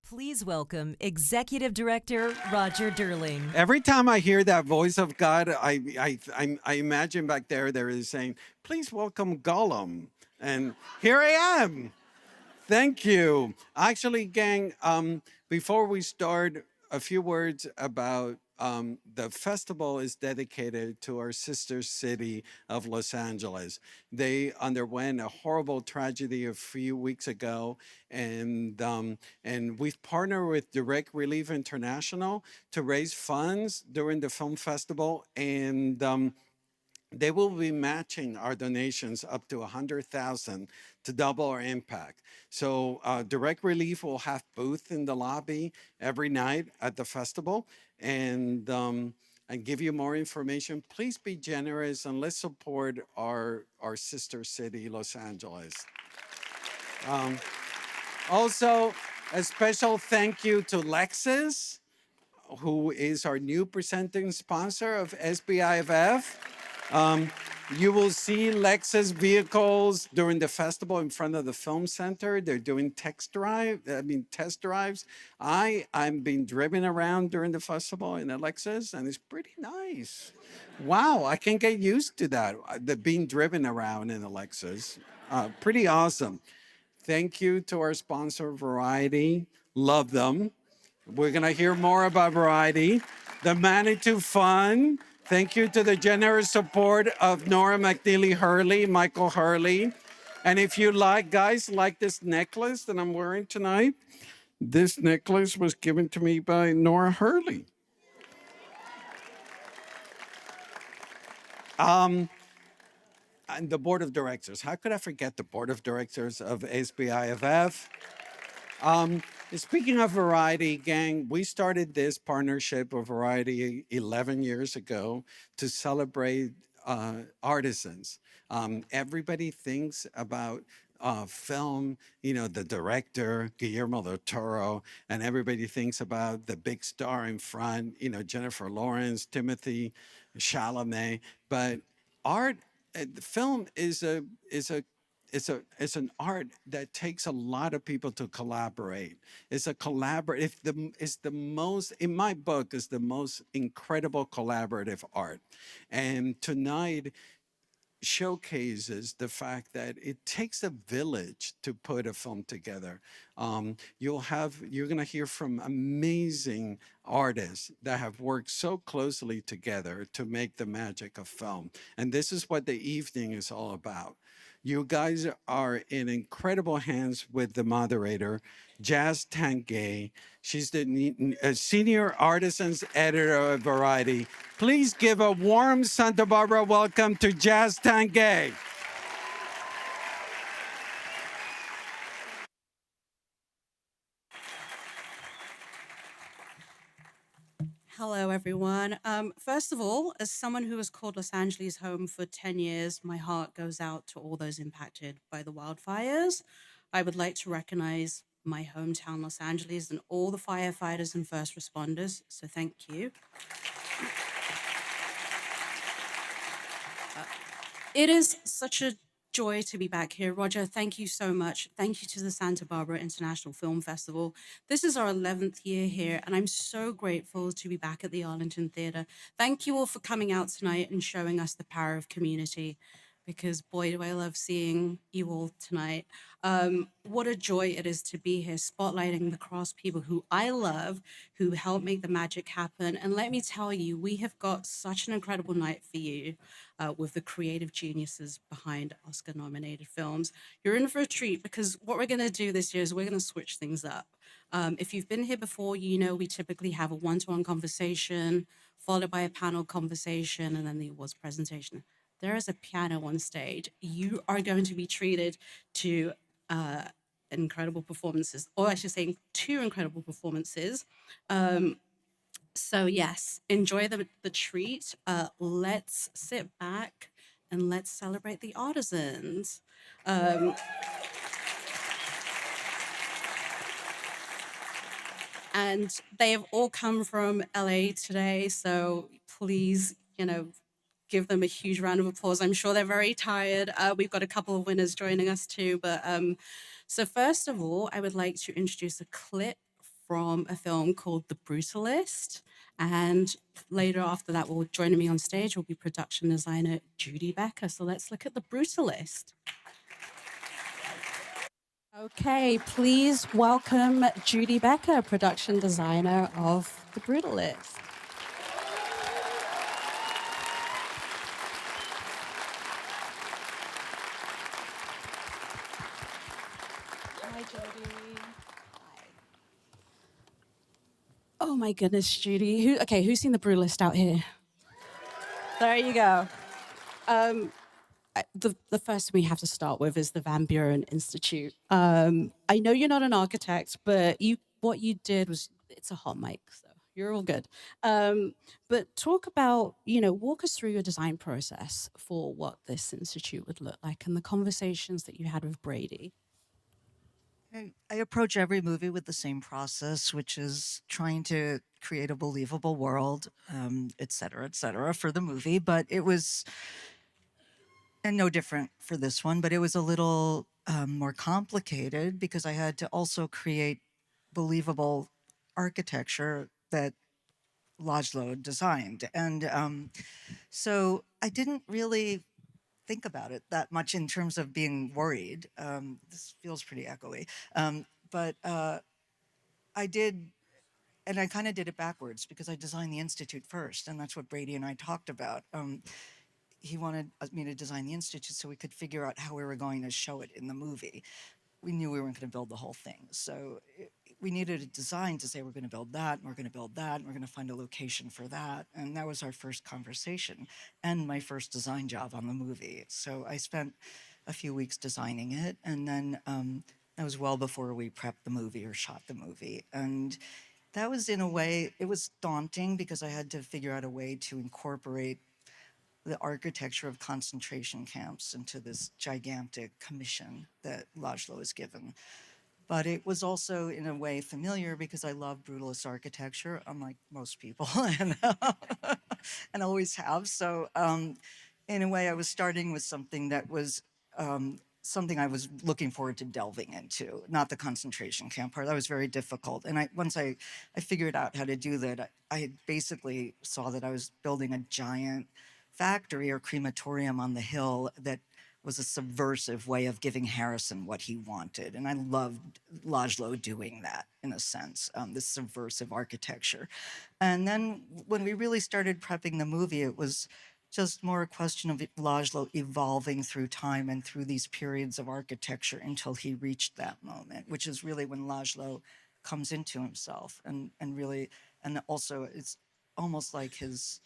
Please welcome Executive Director Roger Durling. Every time I hear that voice of God, I imagine back there is saying, please welcome Gollum. And here I am. Thank you. Actually, gang, before we start, a few words about the festival is dedicated to our sister city of Los Angeles. They underwent a horrible tragedy a few weeks ago, and we've partnered with Direct Relief International to raise funds during the film festival, and they will be matching our donations up to 100,000 to double our impact. So Direct Relief will have booth in the lobby every night at the festival, and give you more information. Please be generous and let's support our sister city, Los Angeles. Um, Also, a special thank you to Lexus, who is our new presenting sponsor of SBIFF. You will see Lexus vehicles during the festival in front of the film center. They're doing test drives. I'm being driven around during the festival in a Lexus, and it's pretty nice. Wow, I can get used to that. The being driven around in a Lexus, pretty awesome. Thank you to our sponsor, Variety. Love them. We're going to hear more about Variety. The Manitou Fund. Thank you to the generous support of Nora McNeely Hurley, Michael Hurley. And if you like, guys, like this necklace that I'm wearing tonight, this necklace was given to me by Nora Hurley. And the board of directors. How could I forget the board of directors of SBIFF? Speaking of Variety, gang, we started this partnership with Variety 11 years ago to celebrate artisans. Everybody thinks about film, the director, Guillermo del Toro, and everybody thinks about the big star in front, Jennifer Lawrence, Timothy Chalamet. But art, film it's an art that takes a lot of people to collaborate. It's a collaborative. It's the most, in my book, is the most incredible collaborative art. And tonight showcases the fact that it takes a village to put a film together. You're going to hear from amazing artists that have worked so closely together to make the magic of film. And this is what the evening is all about. You guys are in incredible hands with the moderator, Jazz Tangay. She's the senior artisans editor of Variety. Please give a warm Santa Barbara welcome to Jazz Tangay. Hello, everyone. First of all, as someone who has called Los Angeles home for 10 years, my heart goes out to all those impacted by the wildfires. I would like to recognize my hometown, Los Angeles, and all the firefighters and first responders, so thank you. It is such a joy to be back here. Roger, thank you so much. Thank you to the Santa Barbara International Film Festival. This is our 11th year here, and I'm so grateful to be back at the Arlington Theatre. Thank you all for coming out tonight and showing us the power of community, because boy, do I love seeing you all tonight. What a joy it is to be here, spotlighting the cross people who I love, who help make the magic happen. And let me tell you, we have got such an incredible night for you with the creative geniuses behind Oscar-nominated films. You're in for a treat, because what we're going to do this year is we're going to switch things up. If you've been here before, you know we typically have a one-to-one conversation, followed by a panel conversation, and then the awards presentation. There is a piano on stage. You are going to be treated to incredible performances, or I should say 2 incredible performances. So yes, enjoy the treat. Let's sit back and let's celebrate the artisans. And they have all come from LA today, so please, give them a huge round of applause. I'm sure they're very tired. We've got a couple of winners joining us too. But so first of all, I would like to introduce a clip from a film called The Brutalist. And later after that, joining me on stage will be production designer Judy Becker. So let's look at The Brutalist. Okay, please welcome Judy Becker, production designer of The Brutalist. Hi, Judy. Hi. Oh my goodness, Judy. Who's seen The Brutalist out here? There you go. The first we have to start with is the Van Buren Institute. I know you're not an architect, but what you did was, it's a hot mic, so you're all good. But talk about, walk us through your design process for what this institute would look like and the conversations that you had with Brady. I approach every movie with the same process, which is trying to create a believable world, et cetera, for the movie. But it was, and no different for this one, but it was a little more complicated because I had to also create believable architecture that Lajlo designed. And so I didn't really think about it that much in terms of being worried. This feels pretty echoey. But I did, and I kind of did it backwards because I designed the institute first, and that's what Brady and I talked about. He wanted me to design the institute so we could figure out how we were going to show it in the movie. We knew we weren't going to build the whole thing, so we needed a design to say we're going to build that, and we're going to build that, and we're going to find a location for that, and that was our first conversation and my first design job on the movie. So I spent a few weeks designing it, and then that was well before we prepped the movie or shot the movie. And that was, in a way, it was daunting because I had to figure out a way to incorporate the architecture of concentration camps into this gigantic commission that Lajlo was given. But it was also, in a way, familiar because I love brutalist architecture, unlike most people, and always have. So, in a way, I was starting with something that was something I was looking forward to delving into, not the concentration camp part. That was very difficult. And once I figured out how to do that, I basically saw that I was building a giant factory or crematorium on the hill that was a subversive way of giving Harrison what he wanted. And I loved Lajlo doing that, in a sense, this subversive architecture. And then when we really started prepping the movie, it was just more a question of Lajlo evolving through time and through these periods of architecture until he reached that moment, which is really when Lajlo comes into himself and really, and also it's almost like his,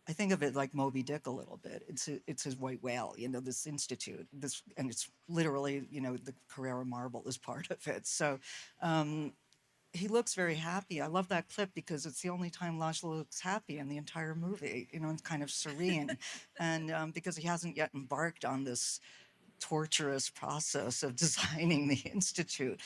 I think of it like Moby Dick a little bit. It's his white whale, this institute, and it's literally, the Carrara marble is part of it. So he looks very happy. I love that clip because it's the only time Lajlo looks happy in the entire movie. It's kind of serene, and because he hasn't yet embarked on this torturous process of designing the institute.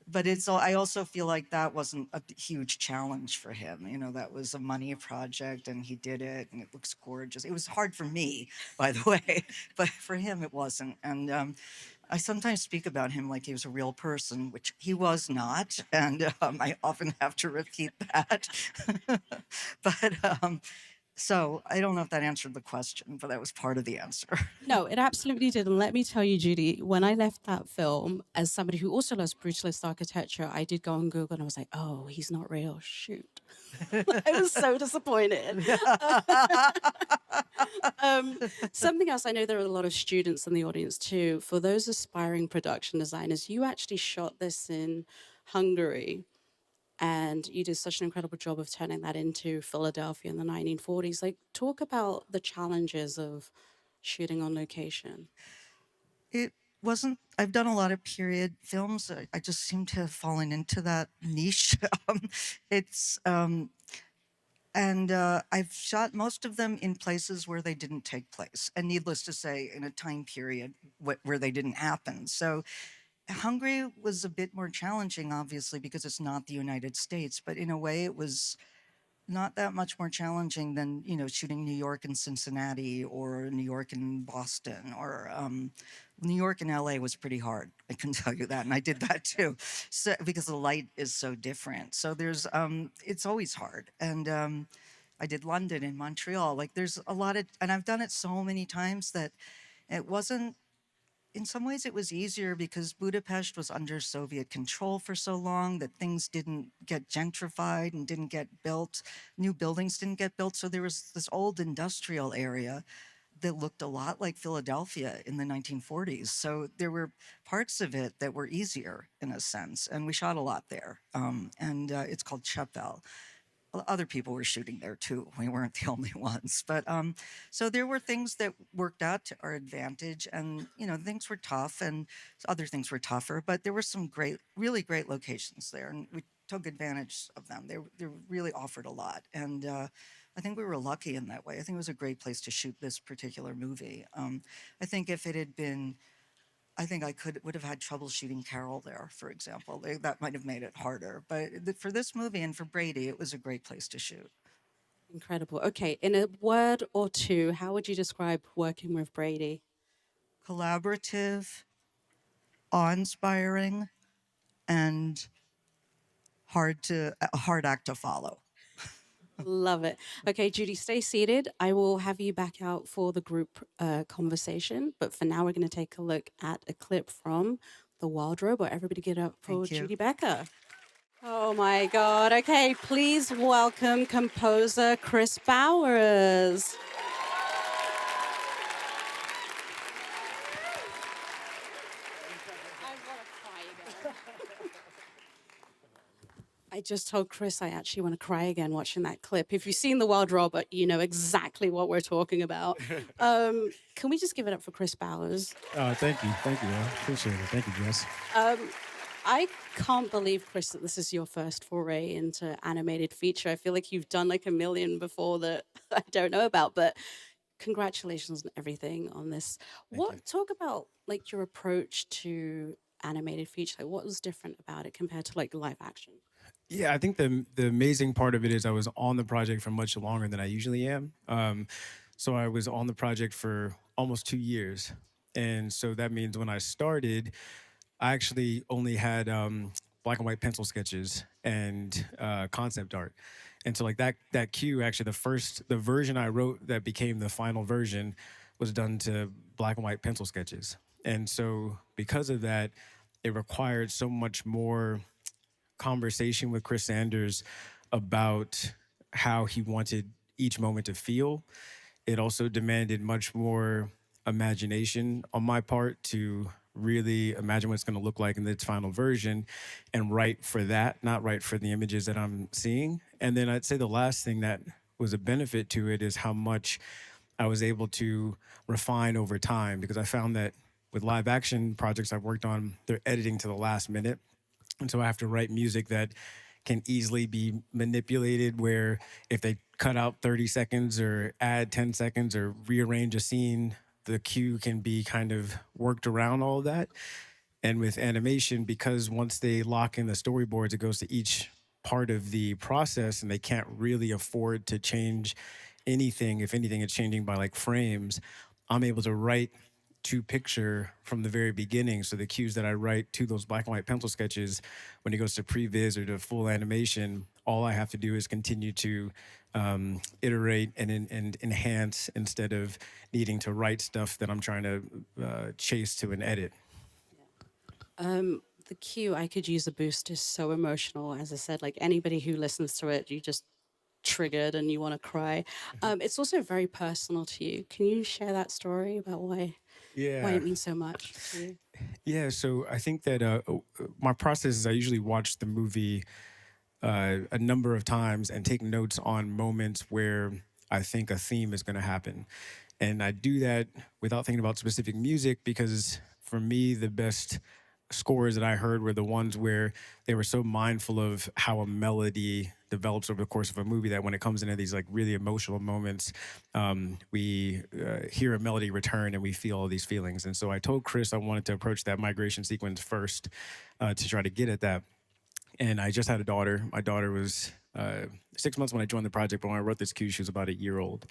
But I also feel like that wasn't a huge challenge for him. That was a money project and he did it and it looks gorgeous. It was hard for me, by the way, but for him it wasn't. And I sometimes speak about him like he was a real person, which he was not. And I often have to repeat that. But so I don't know if that answered the question, but that was part of the answer. No, it absolutely did. And let me tell you, Judy, when I left that film, as somebody who also loves brutalist architecture, I did go on Google and I was like, oh, he's not real. Shoot. I was so disappointed. Something else, I know there are a lot of students in the audience too. For those aspiring production designers, you actually shot this in Hungary. And you did such an incredible job of turning that into Philadelphia in the 1940s. Like, talk about the challenges of shooting on location. It wasn't, I've done a lot of period films. I just seem to have fallen into that niche. It's, and I've shot most of them in places where they didn't take place. And needless to say, in a time period where they didn't happen. So Hungary was a bit more challenging, obviously, because it's not the United States. But in a way, it was not that much more challenging than shooting New York and Cincinnati or New York and Boston or New York and LA was pretty hard. I can tell you that, and I did that too, so because the light is so different. So there's it's always hard, and I did London and Montreal. Like there's a lot of, and I've done it so many times that it wasn't. In some ways, it was easier because Budapest was under Soviet control for so long that things didn't get gentrified and didn't get built. New buildings didn't get built. So there was this old industrial area that looked a lot like Philadelphia in the 1940s. So there were parts of it that were easier in a sense. And we shot a lot there. And it's called Chapel. Other people were shooting there too. We weren't the only ones. But so there were things that worked out to our advantage, and things were tough, and other things were tougher. But there were some great, really great locations there, and we took advantage of them. They really offered a lot, and I think we were lucky in that way. I think it was a great place to shoot this particular movie. I think if it had been I think I would have had trouble shooting Carol there, for example. That might have made it harder. But for this movie and for Brady, it was a great place to shoot. Incredible. Okay, in a word or two, how would you describe working with Brady? Collaborative, awe-inspiring, and a hard act to follow. Love it. Okay, Judy, stay seated. I will have you back out for the group conversation. But for now, we're going to take a look at a clip from The Wardrobe. Or everybody get up for Thank you. Judy Becker. Oh my God. Okay, please welcome composer Chris Bowers. I just told Chris I actually want to cry again watching that clip. If you've seen The Wild Robot, you know exactly what we're talking about. Can we just give it up for Chris Bowers? Thank you. Thank you. I appreciate it. Thank you, Jess. I can't believe, Chris, that this is your first foray into animated feature. I feel like you've done like a million before that I don't know about, but congratulations on everything on this. Talk about like your approach to animated feature. Like, what was different about it compared to like live action? Yeah, I think the amazing part of it is I was on the project for much longer than I usually am. So I was on the project for almost 2 years. And so that means when I started, I actually only had black and white pencil sketches and concept art. And so like that cue, actually the version I wrote that became the final version was done to black and white pencil sketches. And so because of that, it required so much more conversation with Chris Sanders about how he wanted each moment to feel. It also demanded much more imagination on my part to really imagine what it's going to look like in its final version and write for that, not write for the images that I'm seeing. And then I'd say the last thing that was a benefit to it is how much I was able to refine over time, because I found that with live action projects I've worked on, they're editing to the last minute. And so I have to write music that can easily be manipulated, where if they cut out 30 seconds or add 10 seconds or rearrange a scene, the cue can be kind of worked around all of that. And with animation, because once they lock in the storyboards, it goes to each part of the process and they can't really afford to change anything. If anything, it's changing by like frames. I'm able to write to picture from the very beginning. So the cues that I write to those black and white pencil sketches, when it goes to previs or to full animation, all I have to do is continue to iterate and enhance instead of needing to write stuff that I'm trying to chase to an edit. The cue, I Could Use a Boost, is so emotional. As I said, like anybody who listens to it, you just triggered and you want to cry. It's also very personal to you. Can you share that story about why it means so much to you? Yeah, so I think that my process is I usually watch the movie a number of times and take notes on moments where I think a theme is going to happen. And I do that without thinking about specific music, because for me, the best scores that I heard were the ones where they were so mindful of how a melody develops over the course of a movie that when it comes into these like really emotional moments, we hear a melody return and we feel all these feelings. And so I told Chris I wanted to approach that migration sequence first to try to get at that. And I just had a daughter. My daughter was 6 months when I joined the project, but when I wrote this cue, she was about 1 year old.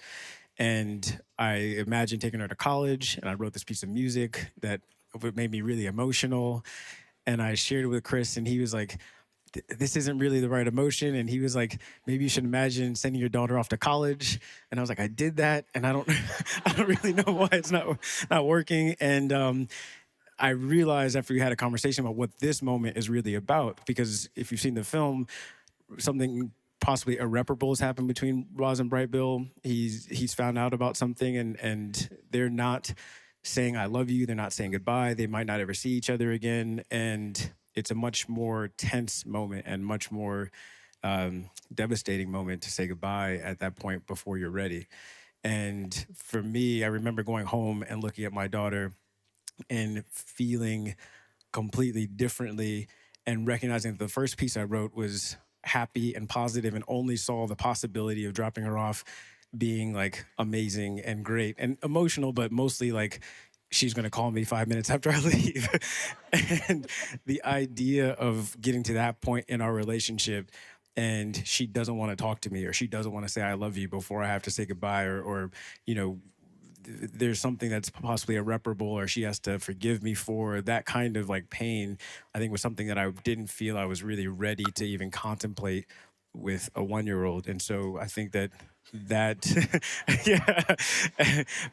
And I imagined taking her to college, and I wrote this piece of music that what made me really emotional. And I shared it with Chris, and he was like, this isn't really the right emotion. And he was like, maybe you should imagine sending your daughter off to college. And I was like, I did that, and I don't, I don't really know why it's not working. And I realized after we had a conversation about what this moment is really about, because if you've seen the film, something possibly irreparable has happened between Roz and Brightbill. He's found out about something, and they're not saying I love you. They're not saying goodbye. They might not ever see each other again, and it's a much more tense moment and much more devastating moment to say goodbye at that point before you're ready. And for me, I remember going home and looking at my daughter and feeling completely differently, and recognizing that the first piece I wrote was happy and positive and only saw the possibility of dropping her off being like amazing and great and emotional, but mostly like she's going to call me 5 minutes after I leave. And the idea of getting to that point in our relationship and she doesn't want to talk to me, or she doesn't want to say I love you before I have to say goodbye, or you know, there's something that's possibly irreparable, or she has to forgive me for that kind of like pain, I think was something that I didn't feel I was really ready to even contemplate with a 1-year-old. And so I think that yeah,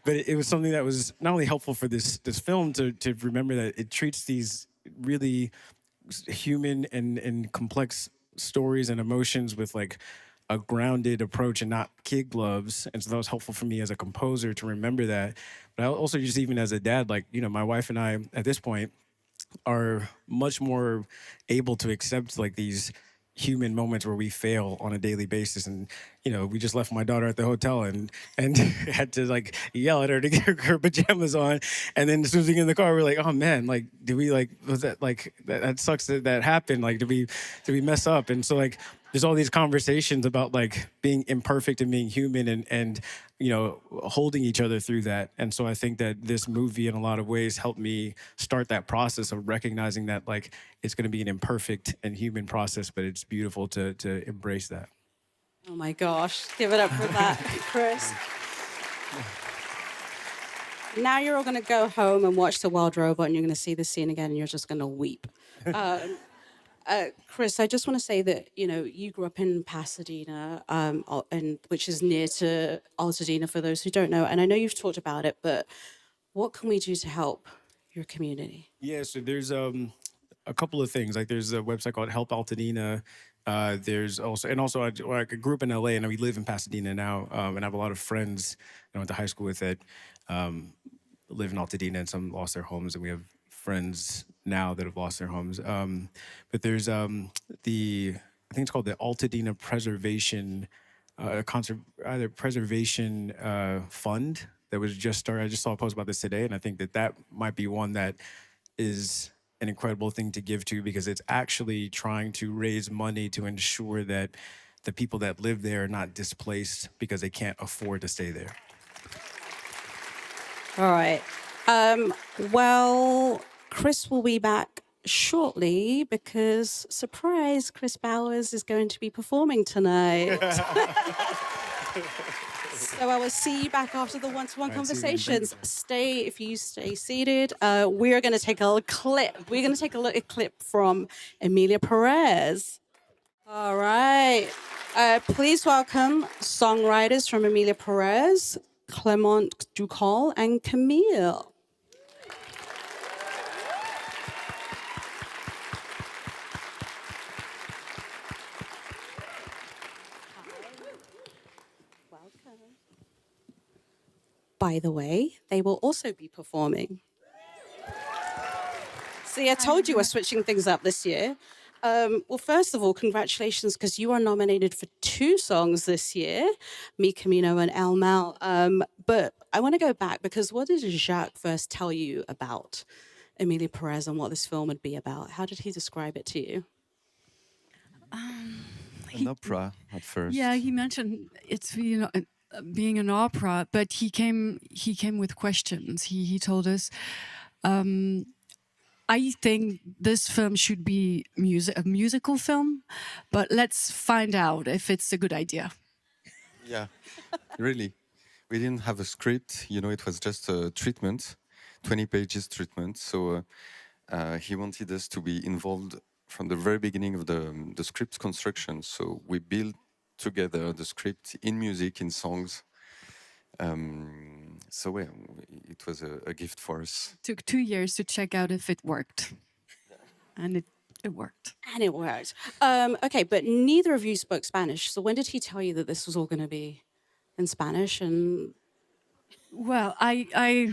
but it was something that was not only helpful for this film to remember that it treats these really human and complex stories and emotions with like a grounded approach and not kid gloves. And so that was helpful for me as a composer to remember that. But I also just even as a dad, like, you know, my wife and I at this point are much more able to accept like these human moments where we fail on a daily basis. And you know, we just left my daughter at the hotel and had to like yell at her to get her pajamas on, and then as soon as we get in the car we're like, oh man, like did we like, was that like that sucks that happened, like did we mess up? And so like there's all these conversations about like being imperfect and being human, and you know, holding each other through that. And so I think that this movie in a lot of ways helped me start that process of recognizing that like it's going to be an imperfect and human process, but it's beautiful to embrace that. Oh my gosh, give it up for that, Chris. Now you're all going to go home and watch The Wild Robot, and you're going to see the scene again, and you're just going to weep. Chris, I just want to say that, you know, you grew up in Pasadena, and which is near to Altadena for those who don't know. And I know you've talked about it, but what can we do to help your community? Yeah, so there's a couple of things. Like there's a website called Help Altadena. There's also I grew up in LA and we live in Pasadena now, and I have a lot of friends that I went to high school with that live in Altadena, and some lost their homes, and we have friends now that have lost their homes. But there's I think it's called the Altadena Preservation Preservation Fund that was just started. I just saw a post about this today, and I think that might be one that is an incredible thing to give to, because it's actually trying to raise money to ensure that the people that live there are not displaced because they can't afford to stay there. All right. Well, Chris will be back shortly because, surprise, Chris Bowers is going to be performing tonight. So I will see you back after the one-to-one conversations. If you stay seated. We're going to take a clip. We're going to take a little clip from Emilia Perez. All right. Please welcome songwriters from Emilia Perez, Clement Ducal, and Camille. By the way, they will also be performing. See, I told you we're switching things up this year. Well, first of all, congratulations, because you are nominated for 2 songs this year, Mi Camino and El Mal. But I want to go back, because what did Jacques first tell you about Emilia Perez and what this film would be about? How did he describe it to you? An opera at first. Yeah, he mentioned it's, you know, being an opera, but he came with questions. He told us, I think this film should be a musical film, but let's find out if it's a good idea. Yeah, really. We didn't have a script, you know, it was just a treatment 20 pages treatment. So he wanted us to be involved from the very beginning of the script construction. So we built together the script in music, in songs. So yeah, it was a gift for us. Took 2 years to check out if it worked, and it worked. And it worked. Okay, but neither of you spoke Spanish. So when did he tell you that this was all going to be in Spanish? And Well, I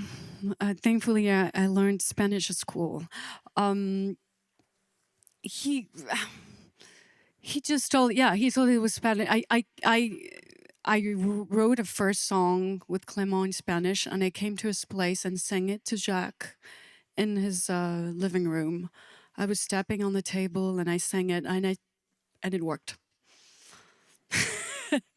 thankfully I learned Spanish at school. He he just told, yeah, he told it was Spanish. I wrote a first song with Clement in Spanish, and I came to his place and sang it to Jacques in his living room. I was tapping on the table and I sang it, and it worked.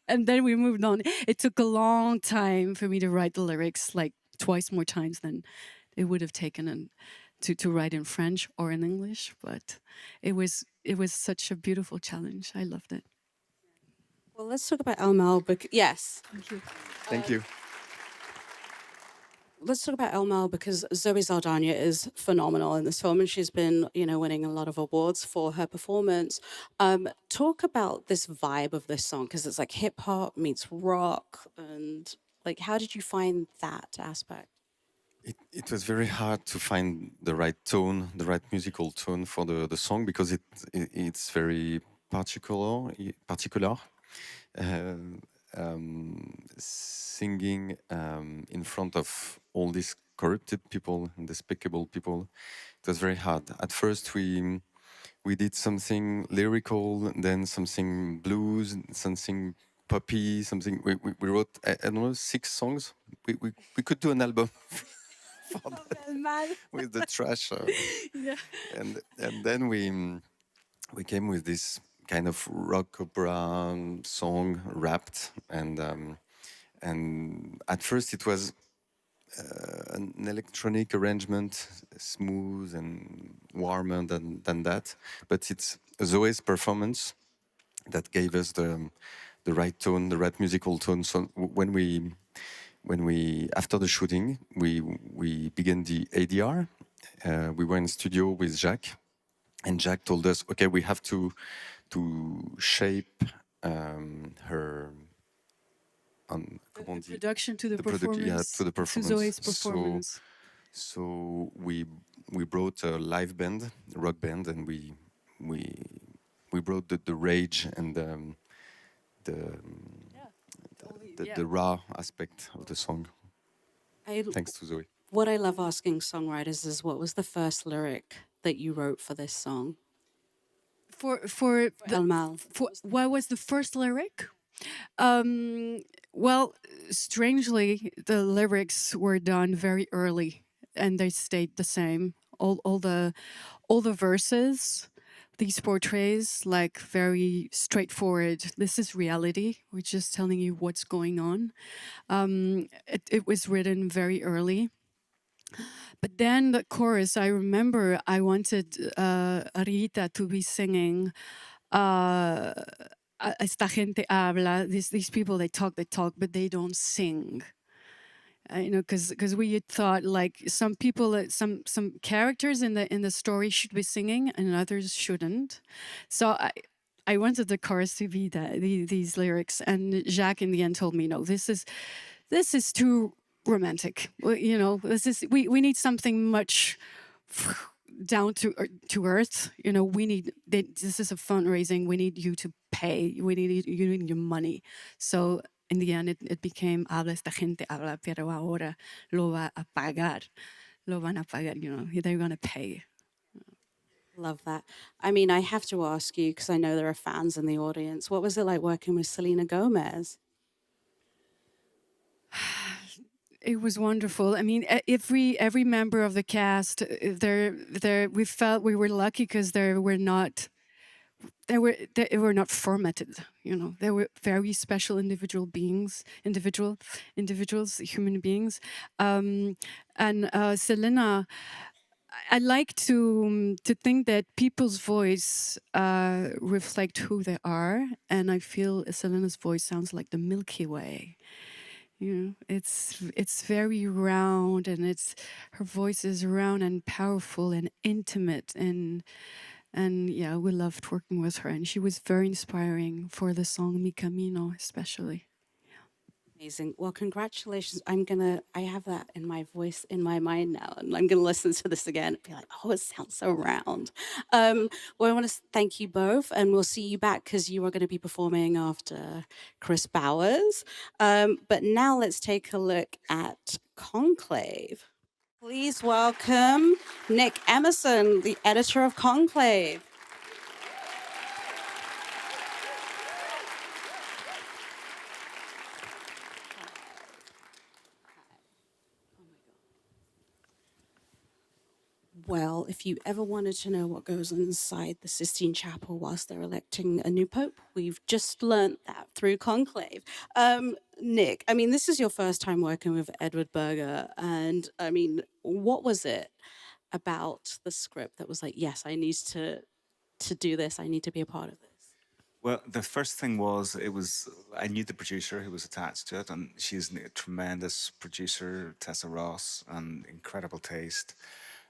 And then we moved on. It took a long time for me to write the lyrics, like twice more times than it would have taken to write in French or in English. But it was such a beautiful challenge. I loved it. well, let's talk about El Mal. Yes. Thank you. Let's talk about El Mal, because Zoe Saldana is phenomenal in this film, and she's been, winning a lot of awards for her performance. Talk about this vibe of this song, because it's like hip hop meets rock, and like, how did you find that aspect? It was very hard to find the right tone, the right musical tone for the song, because it's very particular. Singing in front of all these corrupted people and despicable people, it was very hard. At first we did something lyrical, then something blues, something poppy, something we wrote, I don't know, 6 songs. We could do an album for that, with the trash. Yeah. And then we came with this kind of rock opera song, rapped, and at first it was an electronic arrangement, smooth and warmer than that. But it's Zoe's performance that gave us the right tone, the right musical tone. So when we after the shooting, we began the ADR. We were in studio with Jacques, and Jacques told us, okay, we have to shape her comment on dit, Production to the product, yeah, performance. to the performance. To Zoe's performance. So we brought a live band, a rock band, and we brought the rage and the raw aspect of the song. Thanks to Zoe. What I love asking songwriters is, what was the first lyric that you wrote for this song? For El Mal. What was the first lyric? Well, strangely, the lyrics were done very early, and they stayed the same. All the verses, these portrays, like very straightforward. This is reality. We're just telling you what's going on. It was written very early. But then the chorus, I remember I wanted Rita to be singing, esta gente habla, these people, they talk, but they don't sing. Because we had thought, like, some people, some characters in the story should be singing and others shouldn't. So I wanted the chorus to be these lyrics, and Jacques in the end told me, no, this is too romantic. We need something much down to earth. This is a fundraising. We need you to pay. You need your money. So in the end, it became habla esta gente habla, pero ahora lo va a pagar. Lo van a pagar. They're gonna pay. Love that. I mean, I have to ask you, because I know there are fans in the audience, what was it like working with Selena Gomez? It was wonderful. I mean, every member of the cast, we felt we were lucky because they were not formatted. They were very special individuals, human beings. And Selena, I like to think that people's voice reflect who they are, and I feel Selena's voice sounds like the Milky Way. You know, it's very round, and it's her voice is round and powerful and intimate, and yeah, we loved working with her, and she was very inspiring for the song Mi Camino, especially. Amazing. Well, congratulations. I have that in my voice, in my mind now, and I'm gonna listen to this again and be like, oh, it sounds so round. Well, I want to thank you both, and we'll see you back because you are going to be performing after Chris Bowers. But now let's take a look at Conclave. Please welcome Nick Emerson, the editor of Conclave. Well, if you ever wanted to know what goes inside the Sistine Chapel whilst they're electing a new pope, we've just learnt that through Conclave. Nick, I mean, this is your first time working with Edward Berger, and I mean, what was it about the script that was like, yes, I need to do this, I need to be a part of this? Well, the first thing was I knew the producer who was attached to it, and she's a tremendous producer, Tessa Ross, and incredible taste.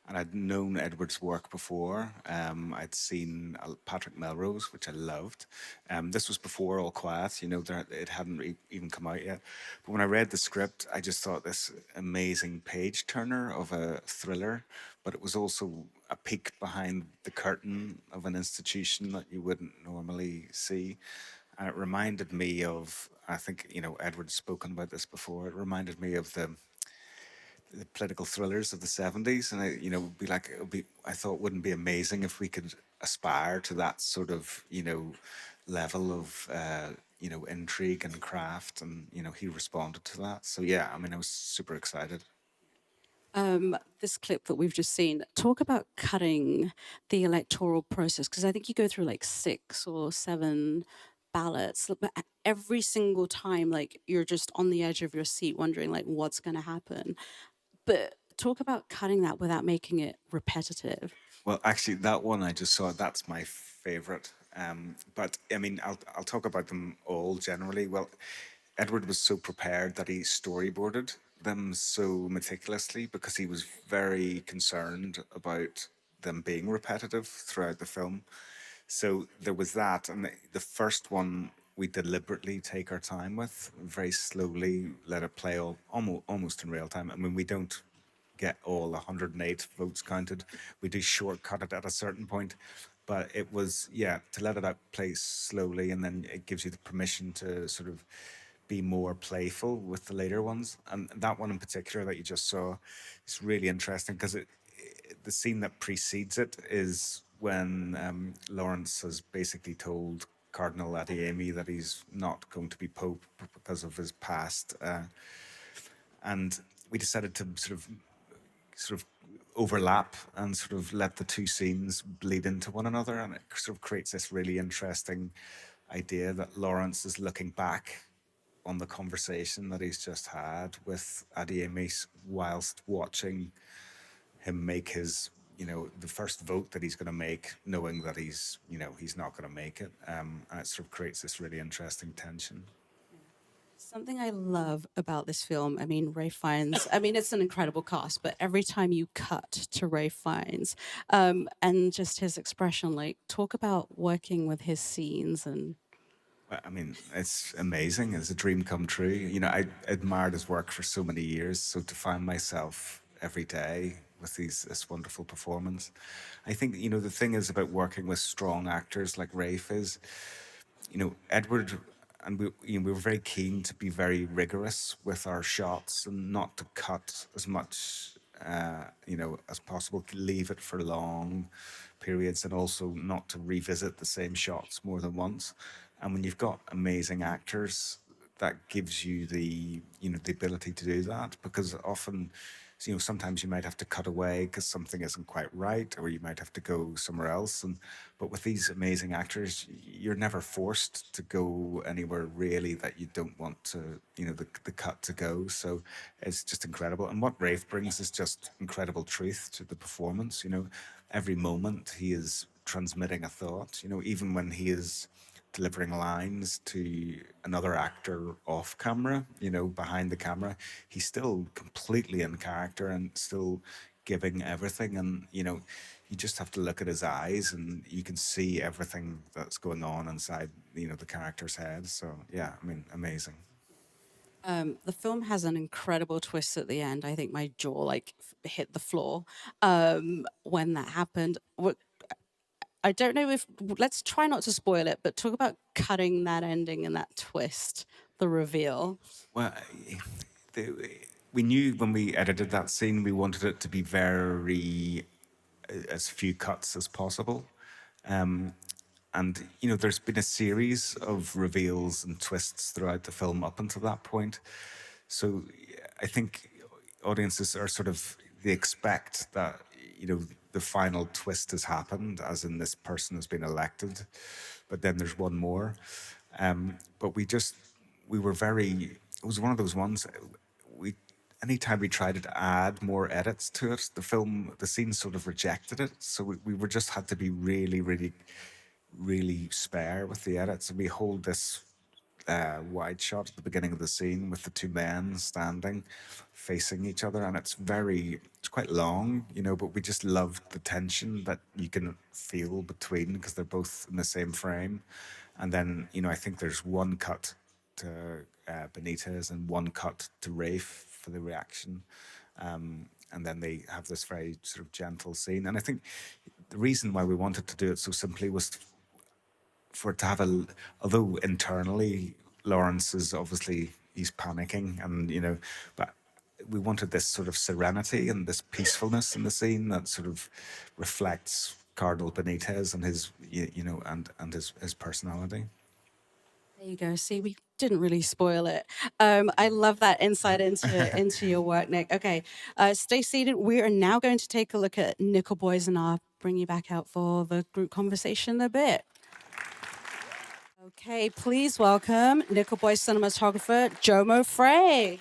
And I'd known Edward's work before. I'd seen Patrick Melrose, which I loved. This was before All Quiet, you know, it hadn't even come out yet. But when I read the script, I just thought this amazing page turner of a thriller, but it was also a peek behind the curtain of an institution that you wouldn't normally see. And it reminded me of, I think, you know, Edward's spoken about this before, it reminded me of the political thrillers of the 70s, and would be like, I thought, wouldn't be amazing if we could aspire to that sort of, you know, level of intrigue and craft, and he responded to that. So yeah, I mean, I was super excited. This clip that we've just seen, talk about cutting the electoral process, because I think you go through like 6 or 7 ballots, but every single time, like, you're just on the edge of your seat wondering like what's going to happen. But talk about cutting that without making it repetitive. Well, actually, that one I just saw, that's my favorite. But I mean, I'll talk about them all generally. Well, Edward was so prepared that he storyboarded them so meticulously because he was very concerned about them being repetitive throughout the film. So there was that. And the first one we deliberately take our time with, very slowly let it play almost in real time. I mean, we don't get all 108 votes counted. We do shortcut it at a certain point. But it was, yeah, to let it out play slowly, and then it gives you the permission to sort of be more playful with the later ones. And that one in particular that you just saw is really interesting because the scene that precedes it is when Lawrence has basically told Cardinal Adeyemi that he's not going to be Pope because of his past. And we decided to sort of overlap and sort of let the two scenes bleed into one another, and it sort of creates this really interesting idea that Lawrence is looking back on the conversation that he's just had with Adeyemi whilst watching him make his, the first vote that he's going to make, knowing that he's not going to make it. And it sort of creates this really interesting tension. Something I love about this film, I mean, Ralph Fiennes, I mean, it's an incredible cast, but every time you cut to Ralph Fiennes and just his expression, like, talk about working with his scenes and... I mean, it's amazing. It's a dream come true. I admired his work for so many years. So to find myself every day with this wonderful performance, I think, the thing is about working with strong actors like Rafe is, Edward and we were very keen to be very rigorous with our shots and not to cut as much, as possible, leave it for long periods, and also not to revisit the same shots more than once. And when you've got amazing actors, that gives you the ability to do that, because often, sometimes you might have to cut away because something isn't quite right, or you might have to go somewhere else. But with these amazing actors, you're never forced to go anywhere really that you don't want to, the cut to go. So it's just incredible. And what Rafe brings is just incredible truth to the performance. Every moment he is transmitting a thought. Even when he is delivering lines to another actor off camera, behind the camera, he's still completely in character and still giving everything. And, you just have to look at his eyes and you can see everything that's going on inside, the character's head. So, yeah, I mean, amazing. The film has an incredible twist at the end. I think my jaw hit the floor when that happened. I don't know if let's try not to spoil it, but talk about cutting that ending and that twist, the reveal. Well, we knew when we edited that scene, we wanted it to be very as few cuts as possible. And there's been a series of reveals and twists throughout the film up until that point. So I think audiences are they expect that, the final twist has happened, as in this person has been elected, but then there's one more. But we were it was one of those ones, anytime we tried to add more edits to it, the scene sort of rejected it. So we were just had to be really, really, really spare with the edits. And we hold this wide shot at the beginning of the scene with the two men standing facing each other, and it's quite long, but we just loved the tension that you can feel between, because they're both in the same frame. And then I think there's one cut to Benitez and one cut to Rafe for the reaction, and then they have this very sort of gentle scene. And I think the reason why we wanted to do it so simply was for it to have although internally Lawrence is obviously, he's panicking, and but we wanted this sort of serenity and this peacefulness in the scene that sort of reflects Cardinal Benitez and his and his personality. There you go. See, we didn't really spoil it. I love that insight into your work, Nick. Okay, stay seated. We are now going to take a look at Nickel Boys, and I'll bring you back out for the group conversation in a bit. Okay, please welcome Nickel Boys cinematographer Jomo Frey.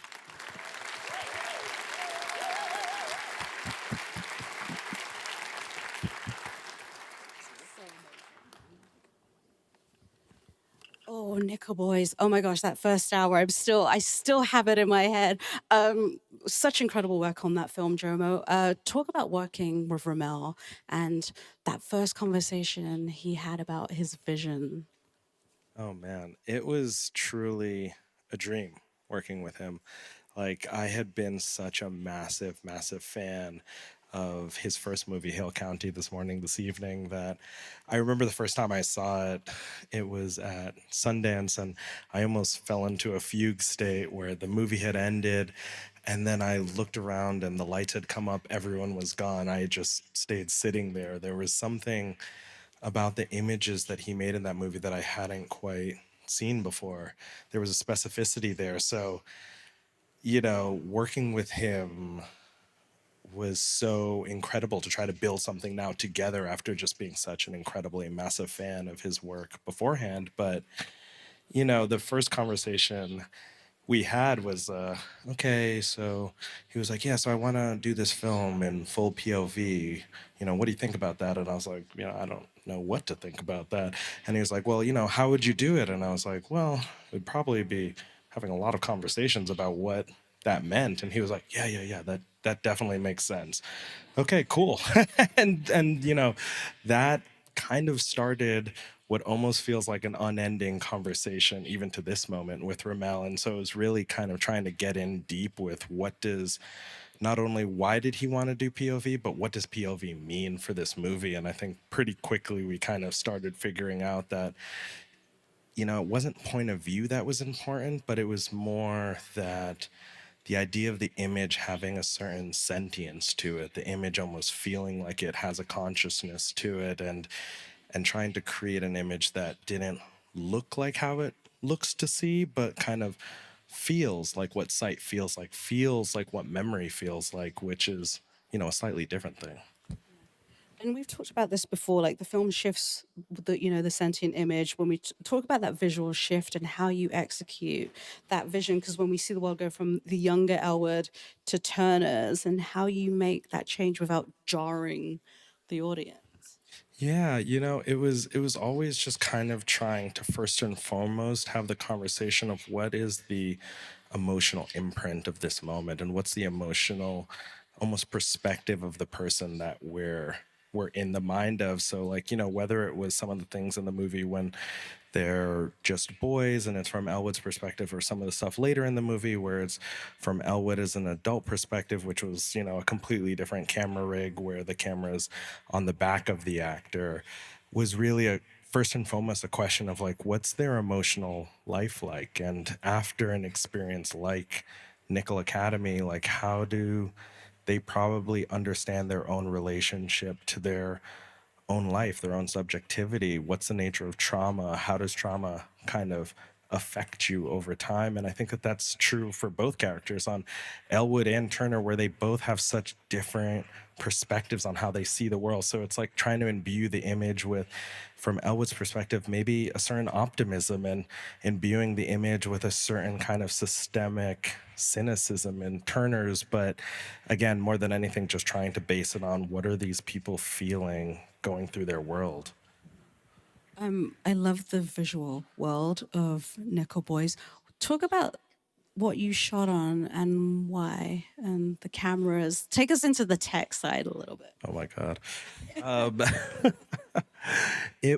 Oh, Nickel Boys. Oh my gosh, that first hour, I still have it in my head. Such incredible work on that film, Jomo. Talk about working with Ramel and that first conversation he had about his vision. Oh man, it was truly a dream working with him. Like, I had been such a massive, massive fan of his first movie, Hill County, this evening, that I remember the first time I saw it, it was at Sundance, and I almost fell into a fugue state where the movie had ended, and then I looked around and the lights had come up, everyone was gone. I just stayed sitting there. There was something about the images that he made in that movie that I hadn't quite seen before. There was a specificity there. So, working with him was so incredible to try to build something now together after just being such an incredibly massive fan of his work beforehand. But, the first conversation we had was, okay, so he was like, yeah, so I want to do this film in full POV. What do you think about that? And I was like, I don't know what to think about that. And he was like, well, how would you do it? And I was like, well, it'd probably be having a lot of conversations about what that meant. And he was like, yeah, that definitely makes sense. Okay, cool. and that kind of started what almost feels like an unending conversation, even to this moment, with Ramel. And so it was really kind of trying to get in deep with not only why did he want to do POV, but what does POV mean for this movie? And I think pretty quickly we kind of started figuring out that, it wasn't point of view that was important, but it was more that the idea of the image having a certain sentience to it, the image almost feeling like it has a consciousness to it, and trying to create an image that didn't look like how it looks to see, but kind of feels like what sight feels like what memory feels like, which is, a slightly different thing. And we've talked about this before, like the film shifts the sentient image. When we talk about that visual shift and how you execute that vision, because when we see the world go from the younger Elwood to Turner's, and how you make that change without jarring the audience. Yeah, it was always just kind of trying to first and foremost have the conversation of what is the emotional imprint of this moment and what's the emotional almost perspective of the person that we're in the mind of. So like, whether it was some of the things in the movie when they're just boys and it's from Elwood's perspective, or some of the stuff later in the movie where it's from Elwood as an adult perspective, which was, a completely different camera rig where the camera's on the back of the actor, was really a first and foremost a question of like, what's their emotional life like? And after an experience like Nickel Academy, like how do they probably understand their own relationship to their own life, their own subjectivity? What's the nature of trauma? How does trauma kind of affect you over time? And I think that that's true for both characters on Elwood and Turner, where they both have such different perspectives on how they see the world. So it's like trying to imbue the image with, from Elwood's perspective, maybe a certain optimism, and imbuing the image with a certain kind of systemic cynicism in Turner's. But again, more than anything, just trying to base it on what are these people feeling going through their world. I love the visual world of Nickel Boys. Talk about what you shot on and why, and the cameras. Take us into the tech side a little bit. Oh my God. Um,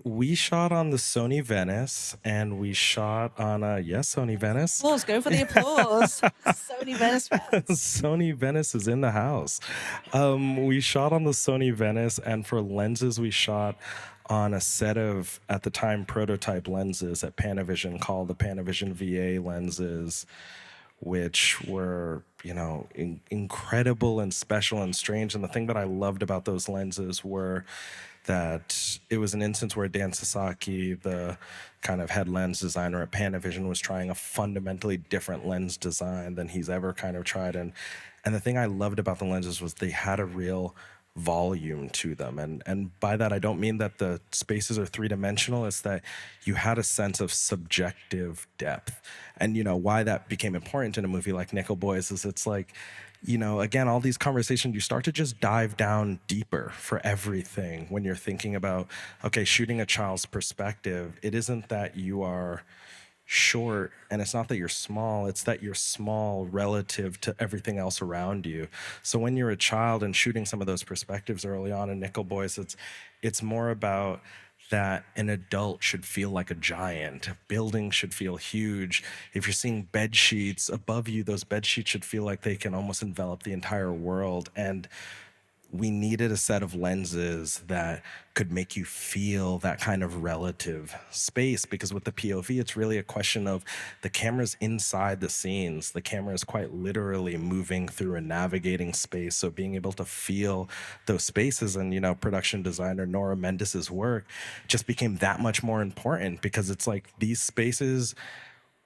we shot on the Sony Venice, and we shot on Sony Venice. Applause, go for the applause. Sony Venice fans. Sony Venice is in the house. We shot on the Sony Venice, and for lenses, we shot on a set of, at the time, prototype lenses at Panavision called the Panavision VA lenses, which were, incredible and special and strange. And the thing that I loved about those lenses were that it was an instance where Dan Sasaki, the kind of head lens designer at Panavision, was trying a fundamentally different lens design than he's ever kind of tried. And the thing I loved about the lenses was they had a real volume to them. And by that, I don't mean that the spaces are three-dimensional. It's that you had a sense of subjective depth. And, why that became important in a movie like Nickel Boys is it's like, again, all these conversations, you start to just dive down deeper for everything when you're thinking about, okay, shooting a child's perspective. It isn't that you are short, and it's not that you're small, it's that you're small relative to everything else around you. So when you're a child and shooting some of those perspectives early on in Nickel Boys, it's more about that an adult should feel like a giant. Buildings should feel huge. If you're seeing bed sheets above you, those bed sheets should feel like they can almost envelop the entire world. And we needed a set of lenses that could make you feel that kind of relative space, because with the POV, it's really a question of the camera's inside the scenes. The camera is quite literally moving through and navigating space. So being able to feel those spaces, and, production designer Nora Mendes' work just became that much more important, because it's like these spaces,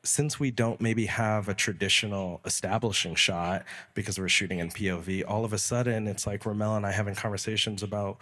since we don't maybe have a traditional establishing shot because we're shooting in POV, all of a sudden it's like Ramel and I having conversations about,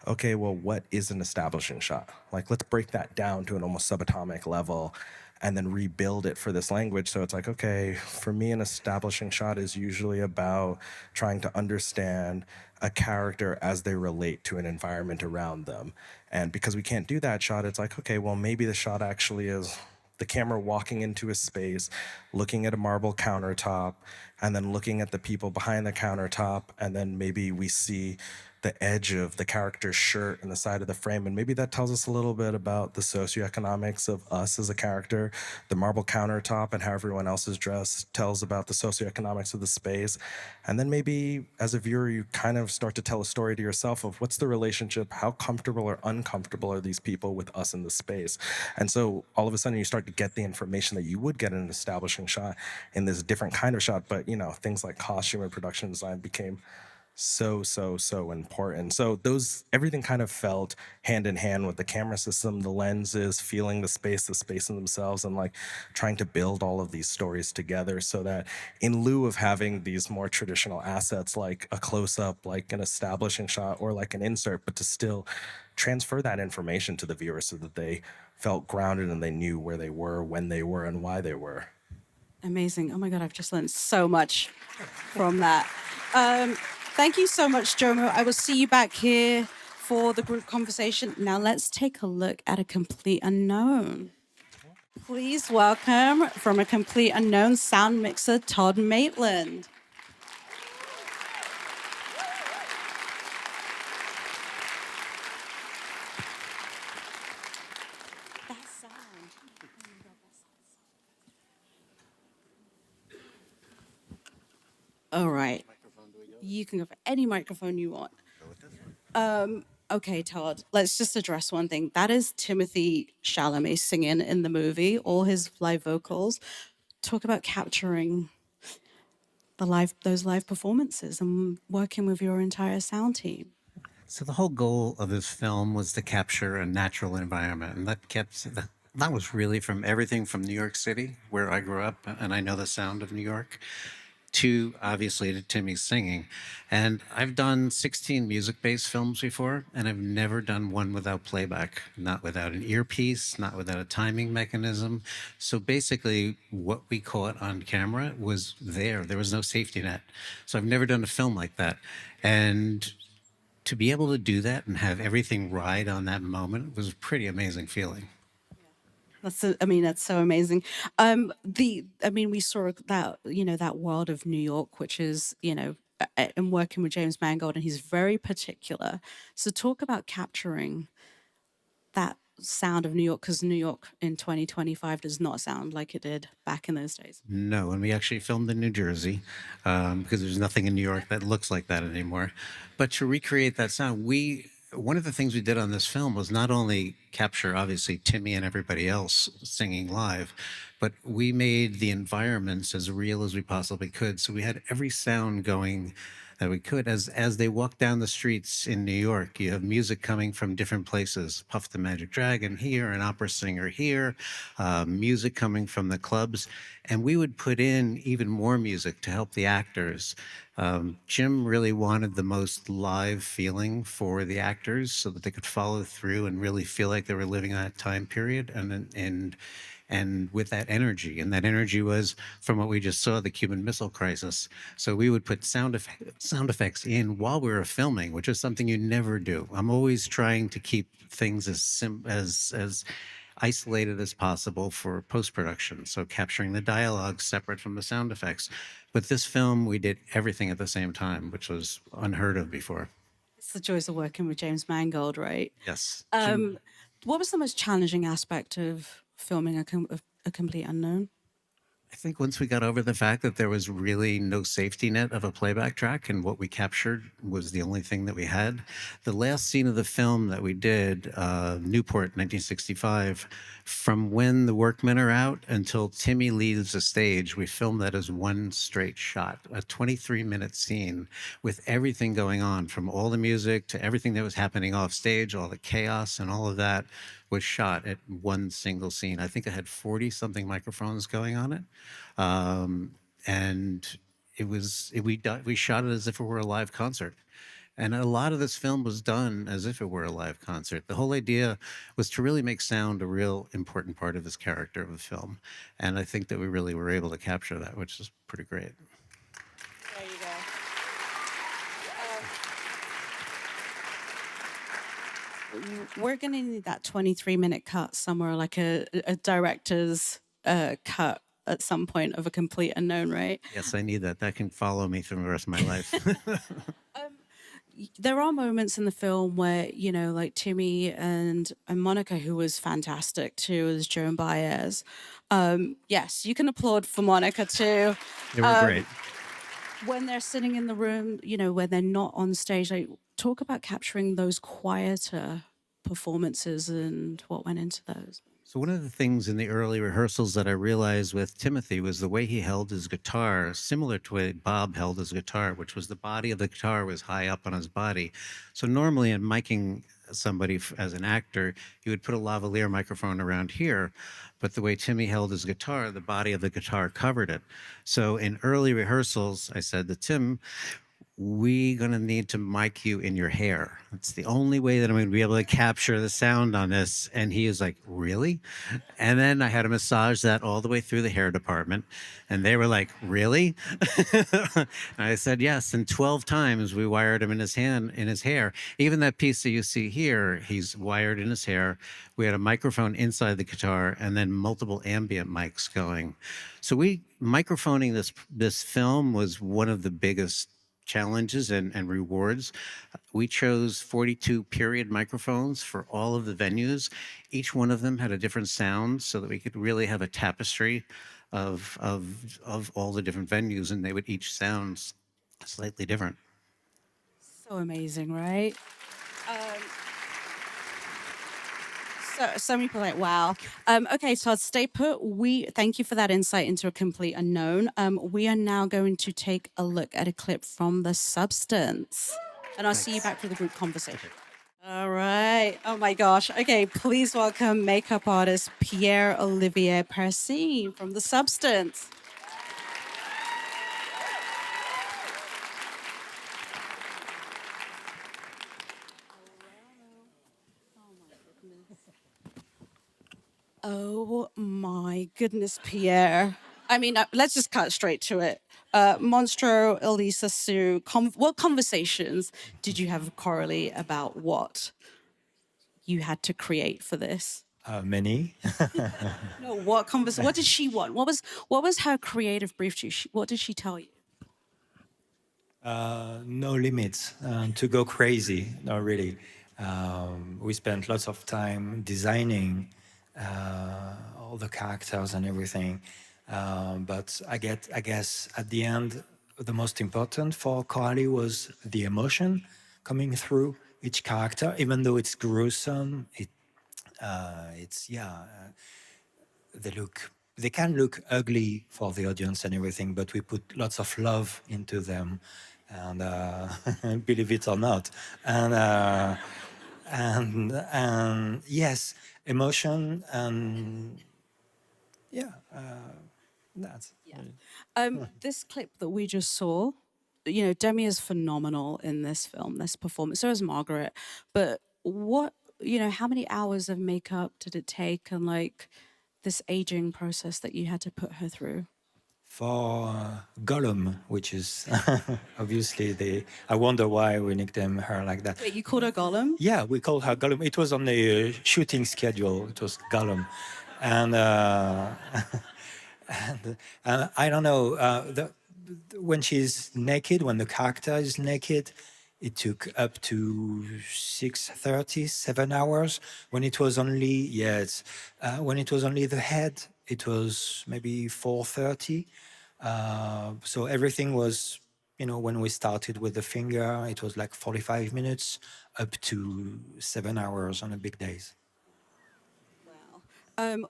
okay, well, what is an establishing shot? Like, let's break that down to an almost subatomic level and then rebuild it for this language. So it's like, okay, for me, an establishing shot is usually about trying to understand a character as they relate to an environment around them. And because we can't do that shot, it's like, okay, well, maybe the shot actually is the camera walking into a space, looking at a marble countertop, and then looking at the people behind the countertop, and then maybe we see the edge of the character's shirt in the side of the frame, and maybe that tells us a little bit about the socioeconomics of us as a character. The marble countertop and how everyone else is dressed tells about the socioeconomics of the space. And then maybe as a viewer, you kind of start to tell a story to yourself of what's the relationship, how comfortable or uncomfortable are these people with us in the space. And so all of a sudden you start to get the information that you would get in an establishing shot in this different kind of shot. But things like costume and production design became so important. So everything kind of felt hand in hand with the camera system, the lenses, feeling the space in themselves, and like trying to build all of these stories together so that in lieu of having these more traditional assets like a close-up, like an establishing shot or like an insert, but to still transfer that information to the viewer so that they felt grounded and they knew where they were, when they were, and why they were. Amazing. Oh my God, I've just learned so much from that. Thank you so much, Jomo. I will see you back here for the group conversation. Now let's take a look at A Complete Unknown. Please welcome from A Complete Unknown sound mixer Todd Maitland. That sound. All right. You can go for any microphone you want. Okay, Todd, let's just address one thing. That is Timothy Chalamet singing in the movie, all his live vocals. Talk about capturing those live performances and working with your entire sound team. So the whole goal of this film was to capture a natural environment, and that was really from everything from New York City, where I grew up, and I know the sound of New York, to obviously to Timmy's singing. And I've done 16 music-based films before, and I've never done one without playback, not without an earpiece, not without a timing mechanism. So basically what we caught on camera was there. There was no safety net. So I've never done a film like that. And to be able to do that and have everything ride on that moment was a pretty amazing feeling. That's so amazing. We saw that, that world of New York, which is, and working with James Mangold, and he's very particular. So talk about capturing that sound of New York, because New York in 2025 does not sound like it did back in those days. No, and we actually filmed in New Jersey because there's nothing in New York that looks like that anymore. But to recreate that sound, one of the things we did on this film was not only capture, obviously, Timmy and everybody else singing live, but we made the environments as real as we possibly could. So we had every sound going that we could. As they walk down the streets in New York, you have music coming from different places. Puff the Magic Dragon here, an opera singer here, music coming from the clubs. And we would put in even more music to help the actors. Jim really wanted the most live feeling for the actors so that they could follow through and really feel like they were living that time period and with that energy. And that energy was from what we just saw, the Cuban Missile Crisis. So we would put sound effects in while we were filming, which is something you never do. I'm always trying to keep things as isolated as possible for post-production. So capturing the dialogue separate from the sound effects. But this film, we did everything at the same time, which was unheard of before. It's the joys of working with James Mangold, right? Yes. What was the most challenging aspect of filming a Complete Unknown? I think once we got over the fact that there was really no safety net of a playback track and what we captured was the only thing that we had, the last scene of the film that we did, Newport, 1965, from when the workmen are out until Timmy leaves the stage, we filmed that as one straight shot, a 23-minute scene with everything going on, from all the music to everything that was happening off stage, all the chaos and all of that was shot at one single scene. I think I had 40-something microphones going on it. And we shot it as if it were a live concert. And a lot of this film was done as if it were a live concert. The whole idea was to really make sound a real important part of this character of the film. And I think that we really were able to capture that, which is pretty great. There you go. We're going to need that 23-minute cut somewhere, like a director's cut at some point of A Complete Unknown, right? Yes, I need that. That can follow me through the rest of my life. There are moments in the film where, like Timmy and Monica, who was fantastic too, as Joan Baez. Yes, you can applaud for Monica too. They were great. When they're sitting in the room, when they're not on stage, like, talk about capturing those quieter performances and what went into those. So one of the things in the early rehearsals that I realized with Timothy was the way he held his guitar, similar to the way Bob held his guitar, which was the body of the guitar was high up on his body. So normally in miking somebody as an actor, you would put a lavalier microphone around here, but the way Timmy held his guitar, the body of the guitar covered it. So in early rehearsals, I said to Tim, we're going to need to mic you in your hair. It's the only way that I'm going to be able to capture the sound on this. And he is like, really? And then I had to massage that all the way through the hair department. And they were like, really? And I said, yes. And 12 times we wired him in his hair. Even that piece that you see here, he's wired in his hair. We had a microphone inside the guitar and then multiple ambient mics going. So microphoning this film was one of the biggest challenges and rewards. We chose 42 period microphones for all of the venues. Each one of them had a different sound so that we could really have a tapestry of all the different venues, and they would each sound slightly different. So amazing, right? So many people are like, wow. Okay, Todd, stay put. Thank you for that insight into a complete unknown. We are now going to take a look at a clip from The Substance. And I'll see you back for the group conversation. All right. Oh my gosh. Okay, please welcome makeup artist Pierre-Olivier Persine from The Substance. Oh my goodness, Pierre. I mean, let's just cut straight to it. Monstro, Elisa Sue, what conversations did you have with Coralie about what you had to create for this? Many. No, what did she want? What was her creative brief to you? What did she tell you? No limits to go crazy. No, really. We spent lots of time designing all the characters and everything. But I guess at the end, the most important for Coralie was the emotion coming through each character, even though it's gruesome. They can look ugly for the audience and everything, but we put lots of love into them, and believe it or not, and yes, emotion and that's. This clip that we just saw, Demi is phenomenal in this film, this performance. So is Margaret. But how many hours of makeup did it take, and like this aging process that you had to put her through? For Gollum, which is obviously I wonder why we nicknamed her like that. Wait, you called her Gollum? Yeah, we called her Gollum. It was on the shooting schedule. It was Gollum, and and I don't know. When she's naked, when the character is naked, it took up to 6:30, 7 hours. When it was only when it was only the head, it was maybe 4:30. So everything was, when we started with the finger, it was like 45 minutes up to 7 hours on the big days.